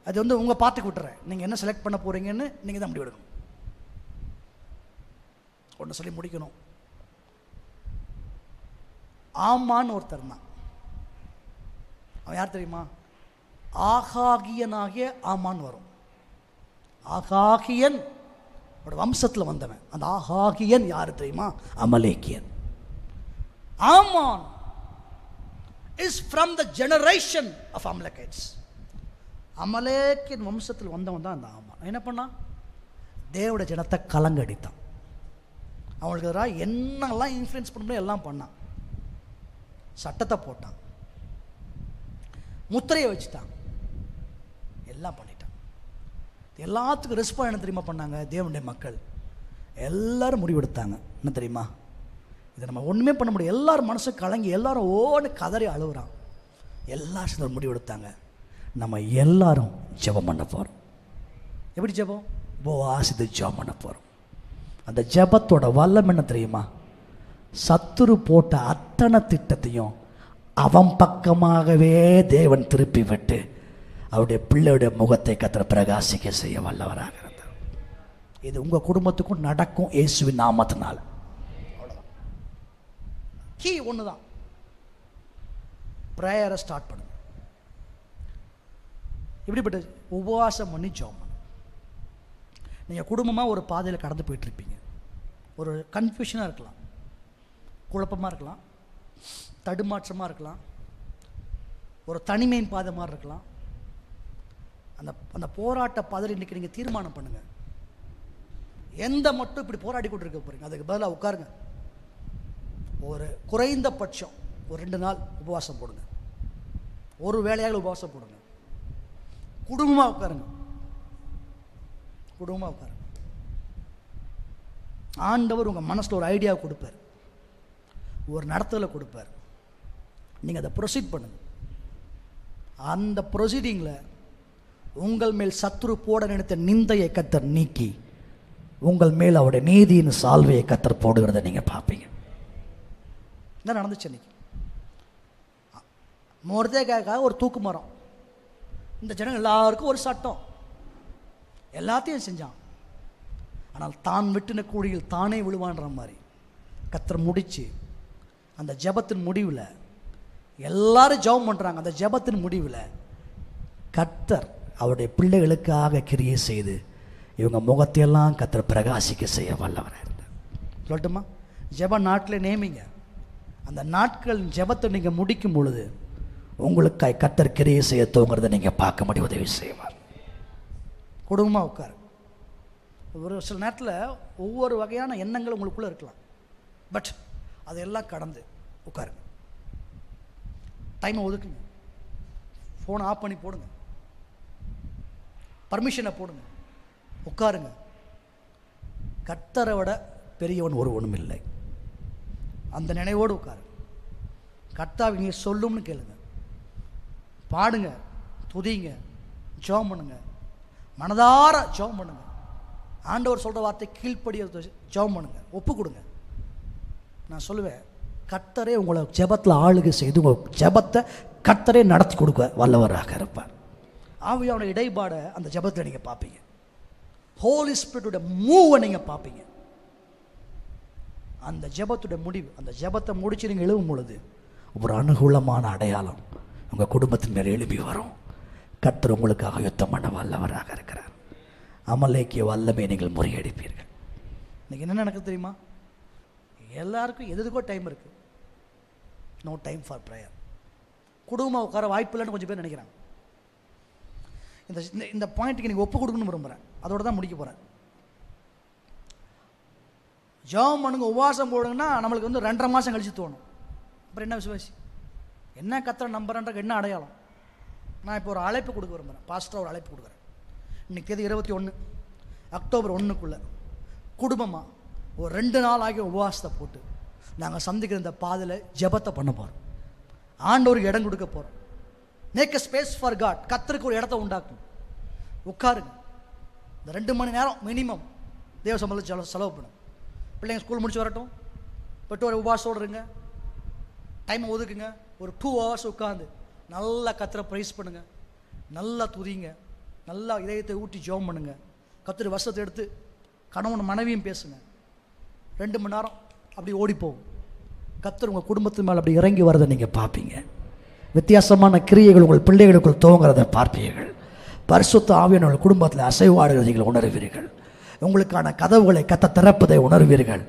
அது வந்து உங்கள் பார்த்துக்கு விட்டுறேன், நீங்கள் என்ன செலக்ட் பண்ண போகிறீங்கன்னு நீங்கள் தான் முடிவெடுக்கணும். ஒன்று சொல்லி முடிக்கணும். ஆமான்னு ஒருத்தர் இருந்தான். அவன் யார் தெரியுமா? ஆகாகியனாகிய ஆமான் வரும். ஆகாகியன் வம்சத்தில் வந்தவன். அந்த ஆகாகியன் யார் தெரியுமா? அமலேக்கியன். Haman is from the generation of Amalekites. அமலேக்கியன் வம்சத்தில் வந்தவன் தான் அந்த ஆமான். என்ன பண்ணான்? தேவனுடைய ஜனத்தை கலங்கடித்தான். அவங்களுக்கு எதிராக என்னெல்லாம் இன்ஃப்ளூயன்ஸ் பண்ண முடியும் எல்லாம் பண்ணான். சட்டத்தை போட்டான், முத்திரையை வச்சுட்டான், எல்லாம் பண்ணிட்டான். எல்லாத்துக்கும் ரெஸ்பான்ஸ் என்ன தெரியுமா பண்ணாங்க? தேவனுடைய மக்கள் எல்லாரும் முடிவெடுத்தாங்க. என்ன தெரியுமா? இதை நம்ம ஒன்றுமே பண்ண முடியும். எல்லாரும் மனசு கலங்கி எல்லாரும் ஓடு கதறி அழுகுறான். எல்லா சிலர் முடிவெடுத்தாங்க, நம்ம எல்லாரும் ஜெபம் பண்ண போகிறோம். எப்படி ஜெபம்? உபவாசித்து ஜெபம் பண்ண போகிறோம். அந்த ஜெபத்தோட வல்லம் என்ன தெரியுமா? சத்துரு போட்ட அத்தனை திட்டத்தையும் அவன் பக்கமாகவே தேவன் திருப்பி விட்டு அவருடைய பிள்ளையுடைய முகத்தை கர்த்தர் பிரகாசிக்க செய்ய வல்லவராக இருந்தார். இது உங்கள் குடும்பத்துக்கும் நடக்கும் இயேசுவின் நாமத்தினால. அவ்வளோதான். கீ ஒன்று தான். ப்ரேயரை ஸ்டார்ட் பண்ணுங்க. இப்படிப்பட்ட உபவாசம் பண்ணி ஜெபம் பண்ணுங்க. நீங்கள் குடும்பமாக ஒரு பாதையில் கடந்து போயிட்டுருப்பீங்க. ஒரு கன்ஃபியூஷனாக இருக்கலாம், குழப்பமாக இருக்கலாம், தடுமாற்றமாக இருக்கலாம், ஒரு தனிமையின் பாதை மாதிரி இருக்கலாம். அந்த போராட்ட பாதையில் இன்றைக்கி நீங்கள் தீர்மானம் பண்ணுங்கள். எந்த மட்டும் இப்படி போராடி கொண்டு இருக்க போகிறீங்க, அதுக்கு பதிலாக உட்காருங்க. ஒரு குறைந்தபட்சம் ஒரு 2 நாள் உபவாசம் போடுங்க. ஒரு வேளையாக உபவாசம் போடுங்க. குடும்பமாக உட்காருங்க. குடும்பமாக உட்காருங்க. ஆண்டவர் உங்கள் மனசில் ஒரு ஐடியா கொடுப்பார், ஒரு நடத்தலை கொடுப்பார். நீங்கள் அதை ப்ரொசீட் பண்ணுங்க. அந்த ப்ரொசீடிங்கில் உங்கள் மேல் சத்துரு போட நினைத்த நிந்தையை கர்த்தர் நீக்கி உங்கள் மேல் அவருடைய நீதியின் சால்வையை கர்த்தர் போடுகிறத நீங்கள் பார்ப்பீங்க. என்ன நடந்துச்சு இன்னைக்கு? மொர்தெகாய்க்காக ஒரு தூக்கு மரம். இந்த ஜனங்கள் எல்லாருக்கும் ஒரு சட்டம், எல்லாத்தையும் செஞ்சான். ஆனால் தான் வெட்டின கூலியில் தானே விழுவான்ற மாதிரி கர்த்தர் முடிச்சு அந்த ஜெபத்தின் முடிவில் எல்லாரும் ஜெபம் பண்ணுறாங்க. அந்த ஜெபத்தின் முடிவில் கர்த்தர் அவருடைய பிள்ளைகளுக்காக கிரியை செய்து இவங்க முகத்தையெல்லாம் கர்த்தர் பிரகாசிக்க செய்ய வல்லவராக இருந்தார். சொல்லட்டுமா? ஜெப நாட்டில் நேமிங்க. அந்த நாட்கள் ஜெபத்தை நீங்கள் முடிக்கும் பொழுது உங்களுக்காய் கர்த்தர் கிரியை செய்ய தோங்கிறத நீங்கள் பார்க்க முடியும், உதவி செய்வார். குடும்பமாக உட்காரு. ஒரு சில நேரத்தில் ஒவ்வொரு வகையான எண்ணங்கள் உங்களுக்குள்ளே இருக்கலாம். பட் அதையெல்லாம் கடந்து உட்காருங்க. டைமை ஒதுக்குங்க. ஃபோனை ஆஃப் பண்ணி போடுங்க. பர்மிஷனை போடுங்க. உட்காருங்க. கர்த்தரை விட பெரியவன் ஒருவனும் இல்லை. அந்த நினைவோடு உட்காரு. கர்த்தாவை நீ சொல்லும்னு கேளுங்க. பாடுங்க, துதிங்க, ஜெபம் பண்ணுங்க, மனதார ஜெபம் பண்ணுங்க. ஆண்டவர் சொல்கிற வார்த்தை கீழ்ப்படிய ஜெபம் பண்ணுங்க, ஒப்பு கொடுங்க. நான் சொல்லுவேன், கர்த்தரே உங்களை ஜெபத்தில் ஆளுகை செய்து உங்கள் ஜெபத்தை கர்த்தரே நடத்தி கொடுக்க வல்லவராக இருப்பார். ஆவியான இடைப்பாடை அந்த ஜெபத்தில் நீங்கள் பார்ப்பீங்க. ஹோலி ஸ்பிரிட்டோட மூவை நீங்கள் பார்ப்பீங்க. அந்த ஜெபத்துடைய முடிவு, அந்த ஜெபத்தை முடிச்சு நீங்கள் எழுவும் பொழுது ஒரு அனுகூலமான அடையாளம் உங்கள் குடும்பத்தின் மேலே எழுப்பி வரும். கர்த்தர் உங்களுக்காக யுத்தம் பண்ண வல்லவராக இருக்கிறார். அமலேக்கிய வல்லமை நீங்கள் முறியடிப்பீர்கள். இன்னைக்கு என்ன நடக்குது தெரியுமா? எல்லாருக்கும் எதுக்கோ டைம் இருக்குது. No time for prayer. குடும்பமாக உட்கார வாய்ப்பு இல்லைன்னு கொஞ்சம் பேர் நினைக்கிறாங்க. இந்த பாயிண்ட்டுக்கு நீங்கள் ஒப்பு கொடுக்கணும்னு விரும்புகிறேன். அதோடு தான் முடிக்க போகிறேன். ஜெபம் பண்ணுங்க, உபவாசம் போடுங்கன்னா நம்மளுக்கு 2.5 மாதம் கழிச்சு தோணும். அப்புறம் என்ன விசுவாசி, என்ன கர்த்தரை நம்புறேன்ற என்ன அடையாளம்? நான் இப்போ ஒரு அழைப்பு கொடுக்க விரும்புகிறேன். பாஸ்டராக ஒரு அழைப்பு கொடுக்குறேன். இன்றைக்கி தேதி 21 அக்டோபர் 1க்குள்ளே குடும்பமாக ஒரு 2 நாள் ஆகிய உபவாசத்தை போட்டு நாங்கள் சந்திக்கிற இந்த பாதையில் ஜெபத்தை பண்ண போகிறோம். ஆண்டவருக்கு இடம் கொடுக்க போகிறோம். Make a space for God. கர்த்தருக்கு ஒரு இடத்த உண்டாக்கும். உட்காருங்க. இந்த 2 மணி நேரம் மினிமம் தேவ சம்பளம் செலவு பண்ணும். பிள்ளைங்க ஸ்கூல் முடிச்சு வரட்டும், பட்டு ஒரு உபவாசோடு இருங்க. டைமை ஒதுக்குங்க. ஒரு 2 hours உட்காந்து நல்லா கர்த்தரை ப்ரைஸ் பண்ணுங்கள், நல்லா துதிங்க, நல்லா இதயத்தை ஊட்டி ஜெபம் பண்ணுங்கள். கர்த்தர் வசத்தை எடுத்து கணவன் மனைவியும் பேசுங்க. 2 மணி நேரம் அப்படி ஓடிப்போகும். கர்த்தர் உங்கள் குடும்பத்து மேலே அப்படி இறங்கி வரதை நீங்கள் பார்ப்பீங்க. வித்தியாசமான கிரியைகள் உங்கள் பிள்ளைகளுக்குள் துவங்குறதை பார்ப்பீர்கள். பரிசுத்த ஆவியானவர் குடும்பத்தில் அசைவாடுகளை நீங்கள் உணர்வீர்கள். உங்களுக்கான கதவுகளை கர்த்தர் திறப்பதை உணர்வீர்கள்.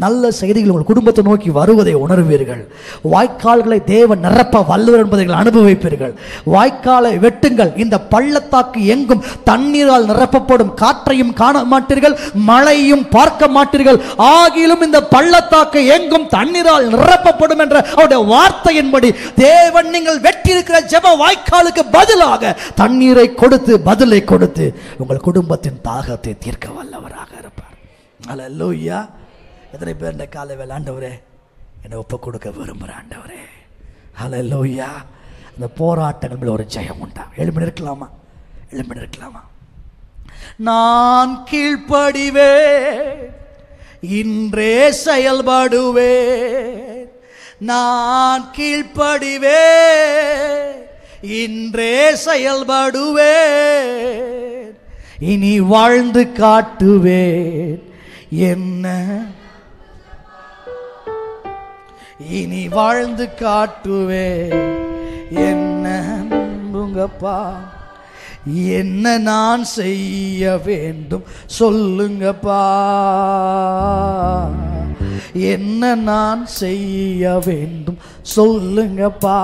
நல்ல செய்திகள் உங்கள் குடும்பத்தை நோக்கி வருவதை உணர்வீர்கள். வாய்க்கால்களை தேவன் நிரப்ப வல்லவர் என்பதை நீங்கள் அனுபவிப்பீர்கள். வாய்க்காலை வெட்டுங்கள், இந்த பள்ளத்தாக்கு எங்கும் தண்ணீரால் நிரப்பப்படும். காற்றையும் காண மாட்டீர்கள், மழையும் பார்க்க மாட்டீர்கள். ஆகிலும் இந்த பள்ளத்தாக்கு எங்கும் தண்ணீரால் நிரப்பப்படும் என்ற அவருடைய வார்த்தையின்படி தேவன் நீங்கள் வெட்டியிருக்கிற ஜெப வாய்க்காலுக்கு பதிலாக தண்ணீரை கொடுத்து, பதிலை கொடுத்து உங்கள் குடும்பத்தின் தாகத்தை தீர்க்க வல்லவர் இருப்பார். அல்லேலூயா. எத்தனை பேர் இந்த காலை வேளை ஆண்டவரே என்னை ஒப்பு கொடுக்க விரும்புகிற ஆண்டவரே? அல்லேலூயா. இந்த போராட்டங்கள் மேல் ஒரு ஜெயம் உண்டா? எழுப்பி இருக்கலாமா? எழுப்பி இருக்கலாமா? நான் கீழ்ப்படிவே, இன்றே செயல்படுவே. நான் கீழ்ப்படிவே, இன்றே செயல்படுவே. இனி வாழ்ந்து காட்டுவேன் என்ன, இனி வாழ்ந்து காட்டுவேன் என்ன. உங்கப்பா என்ன நான் செய்ய வேண்டும் சொல்லுங்கப்பா, என்ன நான் செய்ய வேண்டும் சொல்லுங்கப்பா.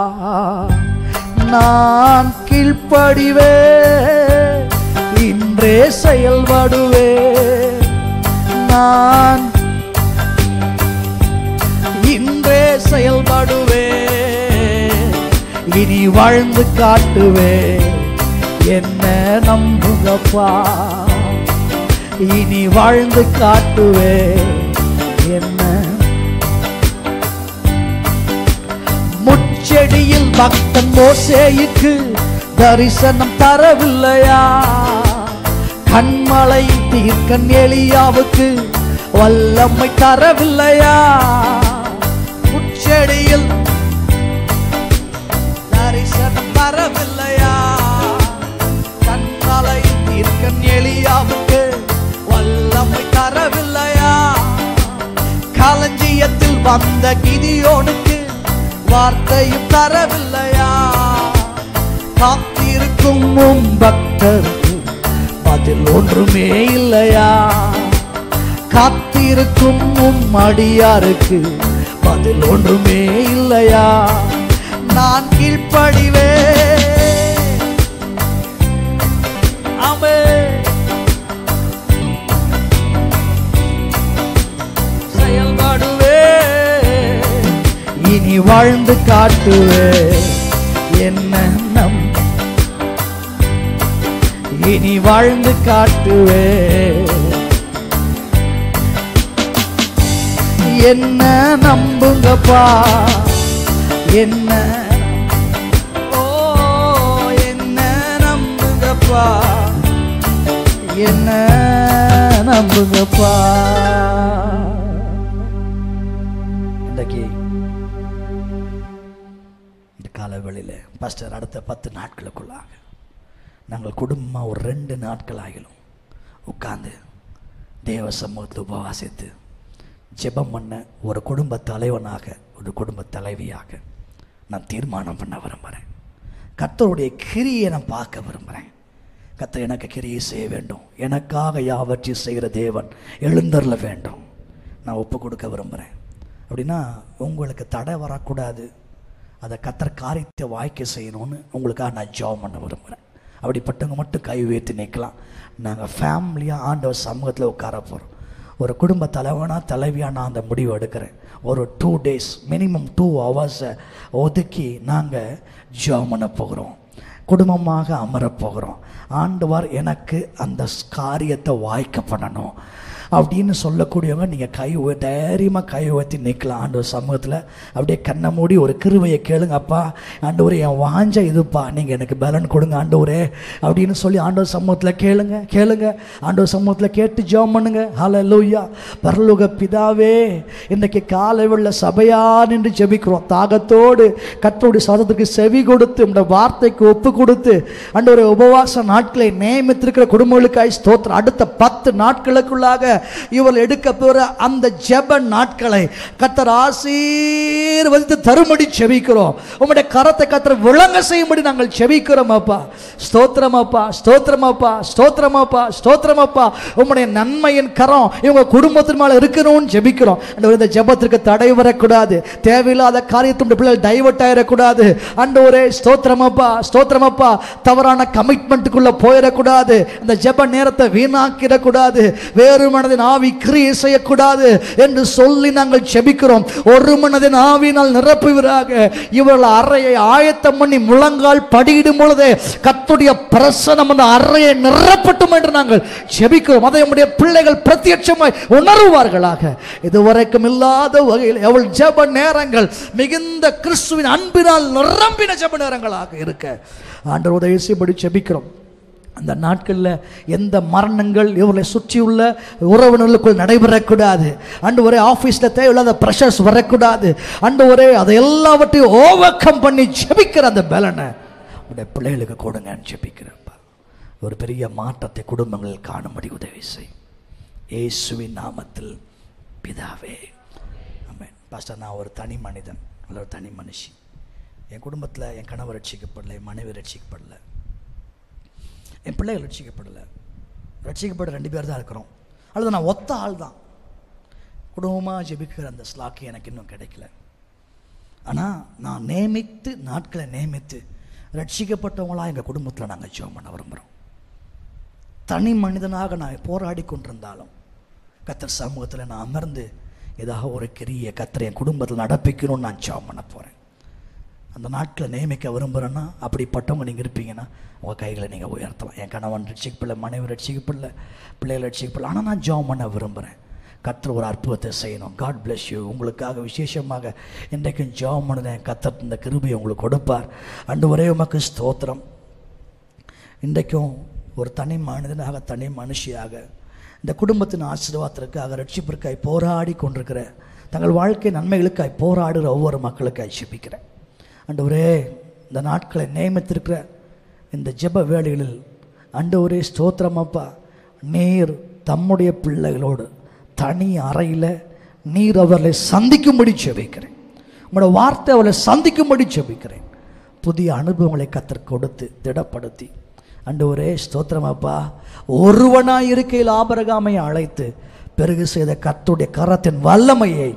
நான் கீழ்ப்படிவே, இன்றே செயல்படுவே. நான் இன்றே செயல்படுவே, இனி வாழ்ந்து காட்டுவே என்ன. நம்புங்கப்பா, இனி வாழ்ந்து காட்டுவே என்ன. முச்செடியில் பக்தன் மோசேயுக்கு தரிசனம் தரவில்லையா? கண்மலை தீர்க்கன் எலியாவுக்கு வல்லமை தரவில்லையா? முச்செடியில் தரிசனம் தரவில்லையா? கண்மலை தீர்க்கன் எலியாவுக்கு வல்லமை தரவில்லையா? களஞ்சியத்தில் வந்த கிதியோனுக்கு வார்த்தையும் தரவில்லையா? காத்திருக்கும் பக்தருக்கு பதில் ஒன்றுமே இல்லையா? காத்திருக்கும் உம் அடியாருக்கு பதில் ஒன்றுமே இல்லையா? நான் கீழ்ப்படிவே செயல்பாடுவே, இனி வாழ்ந்து காட்டுவே. என்ன இனி வாழ்ந்து காட்டுவே. என்ன நம்புங்கப்பா, என்ன என்ன நம்புங்கப்பா, என்ன நம்புங்கப்பா. இன்றைக்கு இந்த காலவெளியில் பாஸ்டர் அடுத்த 10 நாட்களுக்குள்ளாக நாங்கள் குடும்பமாக ஒரு 2 நாட்கள் ஆகிலும் உட்கார்ந்து தேவ சமூகத்தில் உபவாசித்து ஜெபம் பண்ண ஒரு குடும்ப தலைவனாக, ஒரு குடும்ப தலைவியாக நான் தீர்மானம் பண்ண விரும்புகிறேன். கர்த்தருடைய கிரியை நான் பார்க்க விரும்புகிறேன். கர்த்தர் எனக்கு கிரியை செய்ய வேண்டும், எனக்காக யாவற்றையும் செய்கிற தேவன் எழுந்தருள வேண்டும், நான் ஒப்பு கொடுக்க விரும்புகிறேன். அப்படின்னா உங்களுக்கு தடை வரக்கூடாது, அதை கர்த்தர் காரியத்தை வாய்க்க செய்யணும்னு உங்களுக்காக நான் ஜெபம் பண்ண விரும்புகிறேன். அப்படிப்பட்டவங்க மட்டும் கை உயர்த்தி நிற்கலாம். நாங்கள் ஃபேமிலியாக ஆண்டவர் சமூகத்தில் உட்கார போகிறோம். ஒரு குடும்ப தலைவனாக தலைவியாக நான் அந்த முடிவு எடுக்கிறேன். ஒரு 2 days மினிமம் 2 hours ஒதுக்கி நாங்கள் ஜெபம் பண்ண போகிறோம், குடும்பமாக அமரப் போகிறோம். ஆண்டவர் எனக்கு அந்த காரியத்தை வாய்க்க பண்ணணும் அப்படின்னு சொல்லக்கூடியவங்க நீங்கள் தைரியமாக கை உயர்த்தி நிற்கலாம் ஆண்டவர் சமூகத்தில். அப்படியே கண்ணை மூடி ஒரு கிருபையை கேளுங்க. அப்பா ஆண்டவரே, என் வாஞ்ச இதுப்பா, நீங்கள் எனக்கு பலன் கொடுங்க ஆண்டவரே அப்படின்னு சொல்லி ஆண்டவர் சமூகத்தில் கேளுங்க. ஆண்டவர் சமூகத்தில் கேட்டு ஜெபம் பண்ணுங்க. ஹல்லேலூயா. பரலோக பிதாவே, இன்றைக்கு காலைவெள்ள சபையா நின்று ஜெபிக்கிறோம். தாகத்தோடு கர்த்தருடைய சத்தத்துக்கு செவி கொடுத்து இந்த வார்த்தைக்கு ஒப்பு கொடுத்து ஆண்டவரே உபவாச நாட்களை நியமித்திருக்கிற குடும்பங்களுக்காய் ஸ்தோத்திரம். அடுத்த 10 நாட்களுக்குள்ளாக இவள் எடுக்க போற அந்த ஜெப நாட்களை கர்த்தர் ஆசீர்வதித்து தரும்படி ஜெபிக்கிறோம். உம்முடைய கரத்தை கர்த்தர் விளங்க செய்யும்படி நாங்கள் ஜெபிக்கிறோம் அப்பா. ஸ்தோத்திரம் அப்பா, ஸ்தோத்திரம் அப்பா, ஸ்தோத்திரம் அப்பா, ஸ்தோத்திரம் அப்பா. உம்முடைய நன்மையின் கரம் இவங்க குடும்பத்தின் மேல இருக்கணும்னு ஜெபிக்கிறோம். இந்த ஜெபத்திற்கு தடை வரக்கூடாது, தேவையில்லாத காரியத்தை பிள்ளைகள் டைவர்ட் ஆயிடக்கூடாது. ஆண்டவரே ஸ்தோத்திரம் அப்பா, ஸ்தோத்திரம் அப்பா. தவறான கமிட்மெண்ட்டுக்குள்ள போயிடக்கூடாது, இந்த ஜெப நேரத்தை வீணாக்கிடக்கூடாது, வேறு மனதின் ஆவி கிரியை செய்யக்கூடாது என்று சொல்லி நாங்கள் ஜெபிக்கிறோம். ஒரு மனதின் ஆவியினால் நிரப்புவீராக. இவர்கள் அறையை ஆயத்தம் பண்ணி முழங்கால் படியிடும் பொழுதே கர்த்தருடைய பிரசன்னம் அந்த அறையை நிரப்பட்டும் என்று நாங்கள் ஜெபிக்கிறோம். அதை நம்முடைய பிள்ளைகள் பிரத்யட்சமாய் உணர்வார்களாக. இதுவரைக்கும் இல்லாத வகையில் அவள் ஜெப நேரங்கள் மிகுந்த கிறிஸ்துவின் அன்பினால் நிரம்பின ஜெப நேரங்களாக இருக்க ஆண்டவர் உதவி செய்யும்படி ஜெபிக்கிறோம். அந்த நாட்களில் எந்த மரணங்கள் இவர்களை சுற்றியுள்ள உறவினர்களுக்குள் நடைபெறக்கூடாது. ஆண்டவரே, ஆஃபீஸில் தேவையில்லாத ப்ரெஷர்ஸ் வரக்கூடாது. ஆண்டவரே, அதை எல்லாவற்றையும் ஓவர் கம் பண்ணி ஜெபிக்கிற அந்த பலனை உடைய பிள்ளைகளுக்கு கொடுங்கன்னு ஜெபிக்கிறப்பா. ஒரு பெரிய மாற்றத்தை குடும்பங்கள் காணும்படி உதவி செய். இயேசுவின் நாமத்தில் பிதாவே, ஆமென். பாஸ்டர், நான் ஒரு தனி மனிதன், அல்ல ஒரு தனி மனுஷி. என் குடும்பத்தில் என் கணவர் ரட்சிக்கப்படலை, என் மனைவி ரட்சிக்கப்படலை, என் பிள்ளைகள் ரட்சிக்கப்படலை. ரட்சிக்கப்பட 2 பேர் தான் இருக்கிறோம். அல்லது நான் ஒத்த ஆள் தான். குடும்பமாக ஜெபிக்கிற அந்த ஸ்லாக்கி எனக்கு இன்னும் கிடைக்கல. ஆனால் நான் நாட்களை நியமித்து ரட்சிக்கப்பட்டவங்களாக எங்கள் குடும்பத்தில் நாங்கள் ஜெபம் பண்ண விரும்புகிறோம். தனி மனிதனாக நான் போராடி கொண்டிருந்தாலும் கர்த்தர் சமூகத்தில் நான் அமர்ந்து ஏதாவது ஒரு கிரியை கர்த்தர் என் குடும்பத்தில் நடப்பிக்கணும்னு நான் ஜெபம் பண்ண போகிறேன். அந்த நாட்களை நியமிக்க விரும்புகிறேன்னா, அப்படிப்பட்டவங்க நீங்கள் இருப்பீங்கன்னா உங்கள் கைகளை நீங்கள் உயர்த்தலாம். என் கணவன் ரட்சிக்கப்படல, மனைவி ரட்சிக்கப்படல, பிள்ளைகள் ரட்சிக்கப்படல, ஆனால் நான் ஜெபம் பண்ண விரும்புகிறேன். கர்த்தர் ஒரு அற்புதத்தை செய்யணும். God bless you. உங்களுக்காக விசேஷமாக இன்றைக்கும் ஜெபம் பண்ணுறேன். கர்த்தர் இந்த கிருபையை உங்களுக்கு கொடுப்பார். ஆண்டவரே, உமக்கு ஸ்தோத்திரம். இன்றைக்கும் ஒரு தனி மனிதனாக, தனி மனுஷியாக இந்த குடும்பத்தின் ஆசீர்வாதத்திற்காக, ரட்சிப்பிற்காய் போராடி கொண்டிருக்கிற, தங்கள் வாழ்க்கை நன்மைகளுக்காய் போராடுகிற ஒவ்வொரு மக்களுக்காய் ஜெபிக்கிறேன். ஆண்டவரே, இந்த நாட்களை நியமித்திருக்கிற இந்த ஜெப வேளைகளில் ஆண்டவரே ஸ்தோத்திரம் அப்பா. நீர் தம்முடைய பிள்ளைகளோடு தனி அறையில் நீர் அவர்களை சந்திக்கும்படி ஜெபிக்கிறேன். உங்களோட வார்த்தை அவர்களை சந்திக்கும்படி ஜெபிக்கிறேன். புதிய அனுபவங்களை கர்த்தர் கொடுத்து திடப்படுத்தி ஆண்டவரே ஸ்தோத்திரம் அப்பா, ஒருவனாய் இருக்கையில் ஆபிரகாமை அழைத்து பிறகு செய்த கர்த்தருடைய கரத்தின் வல்லமையை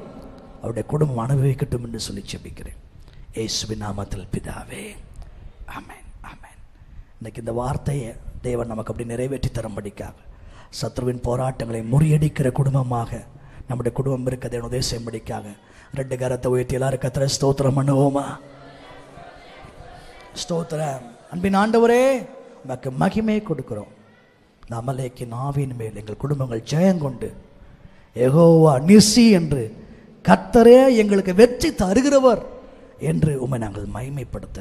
அவருடைய குடும்பம் அனுபவிக்கட்டும் என்று சொல்லி ஜெபிக்கிறேன் இயேசுவின் நாமத்தில் பிதாவே, ஆமென், ஆமென். இன்னைக்கு இந்த வார்த்தையை தேவன் நமக்கு அப்படி நிறைவேற்றி தரும்படிக்காக, சத்ருவின் போராட்டங்களை முறியடிக்கிற குடும்பமாக நம்முடைய குடும்பம் இருக்க தேவன் உதவி செய்யும்படிக்காக 2 கரத்தை உயர்த்தி எல்லாரும் கர்த்தரை ஸ்தோத்திரம் பண்ணுவோமா? ஸ்தோத்திரம். அன்பின் ஆண்டவரே, உமக்கு மகிமை கொடுக்கிறோம். இந்த அமலேக்கின் ஆவியின் மேல் எங்கள் குடும்பங்கள் ஜெயங்கொண்டு யெகோவா நிசி என்று கர்த்தரே எங்களுக்கு வெற்றி தருகிறவர் என்று உம்மை நாங்கள் மகிமைப்படுத்த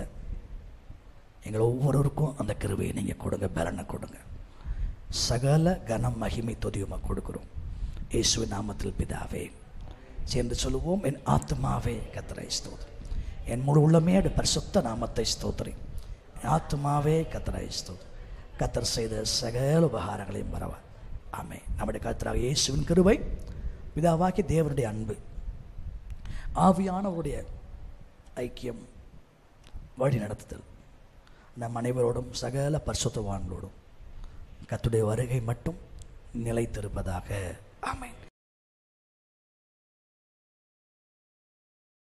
எங்கள் ஒவ்வொருவருக்கும் அந்த கிருபையை நீங்கள் கொடுங்க, பலனை கொடுங்க. சகல கனம் மகிமை துதியுமா கொடுக்கிறோம் இயேசுவின் நாமத்தில் பிதாவே. சேர்ந்து சொல்லுவோம், என் ஆத்மாவே கர்த்தரை ஸ்தோத்திரி, என் முழு உள்ளமே பரிசுத்த நாமத்தை ஸ்தோத்திரி. என் ஆத்மாவே கர்த்தரை ஸ்தோத்திரி, கர்த்தர் செய்த சகல உபகாரங்களையும் மறவா. ஆமென். நம்முடைய கர்த்தராகிய இயேசுவின் கிருபை, பிதாவாகிய தேவனுடைய அன்பு, ஆவியானவருடைய ஐக்கியம், வழி நடத்துதல் நம் அனைவரோடும் சகல பரிசுத்தவான்களோடும் கர்த்தருடைய வருகை மட்டும் நிலைத்திருப்பதாக.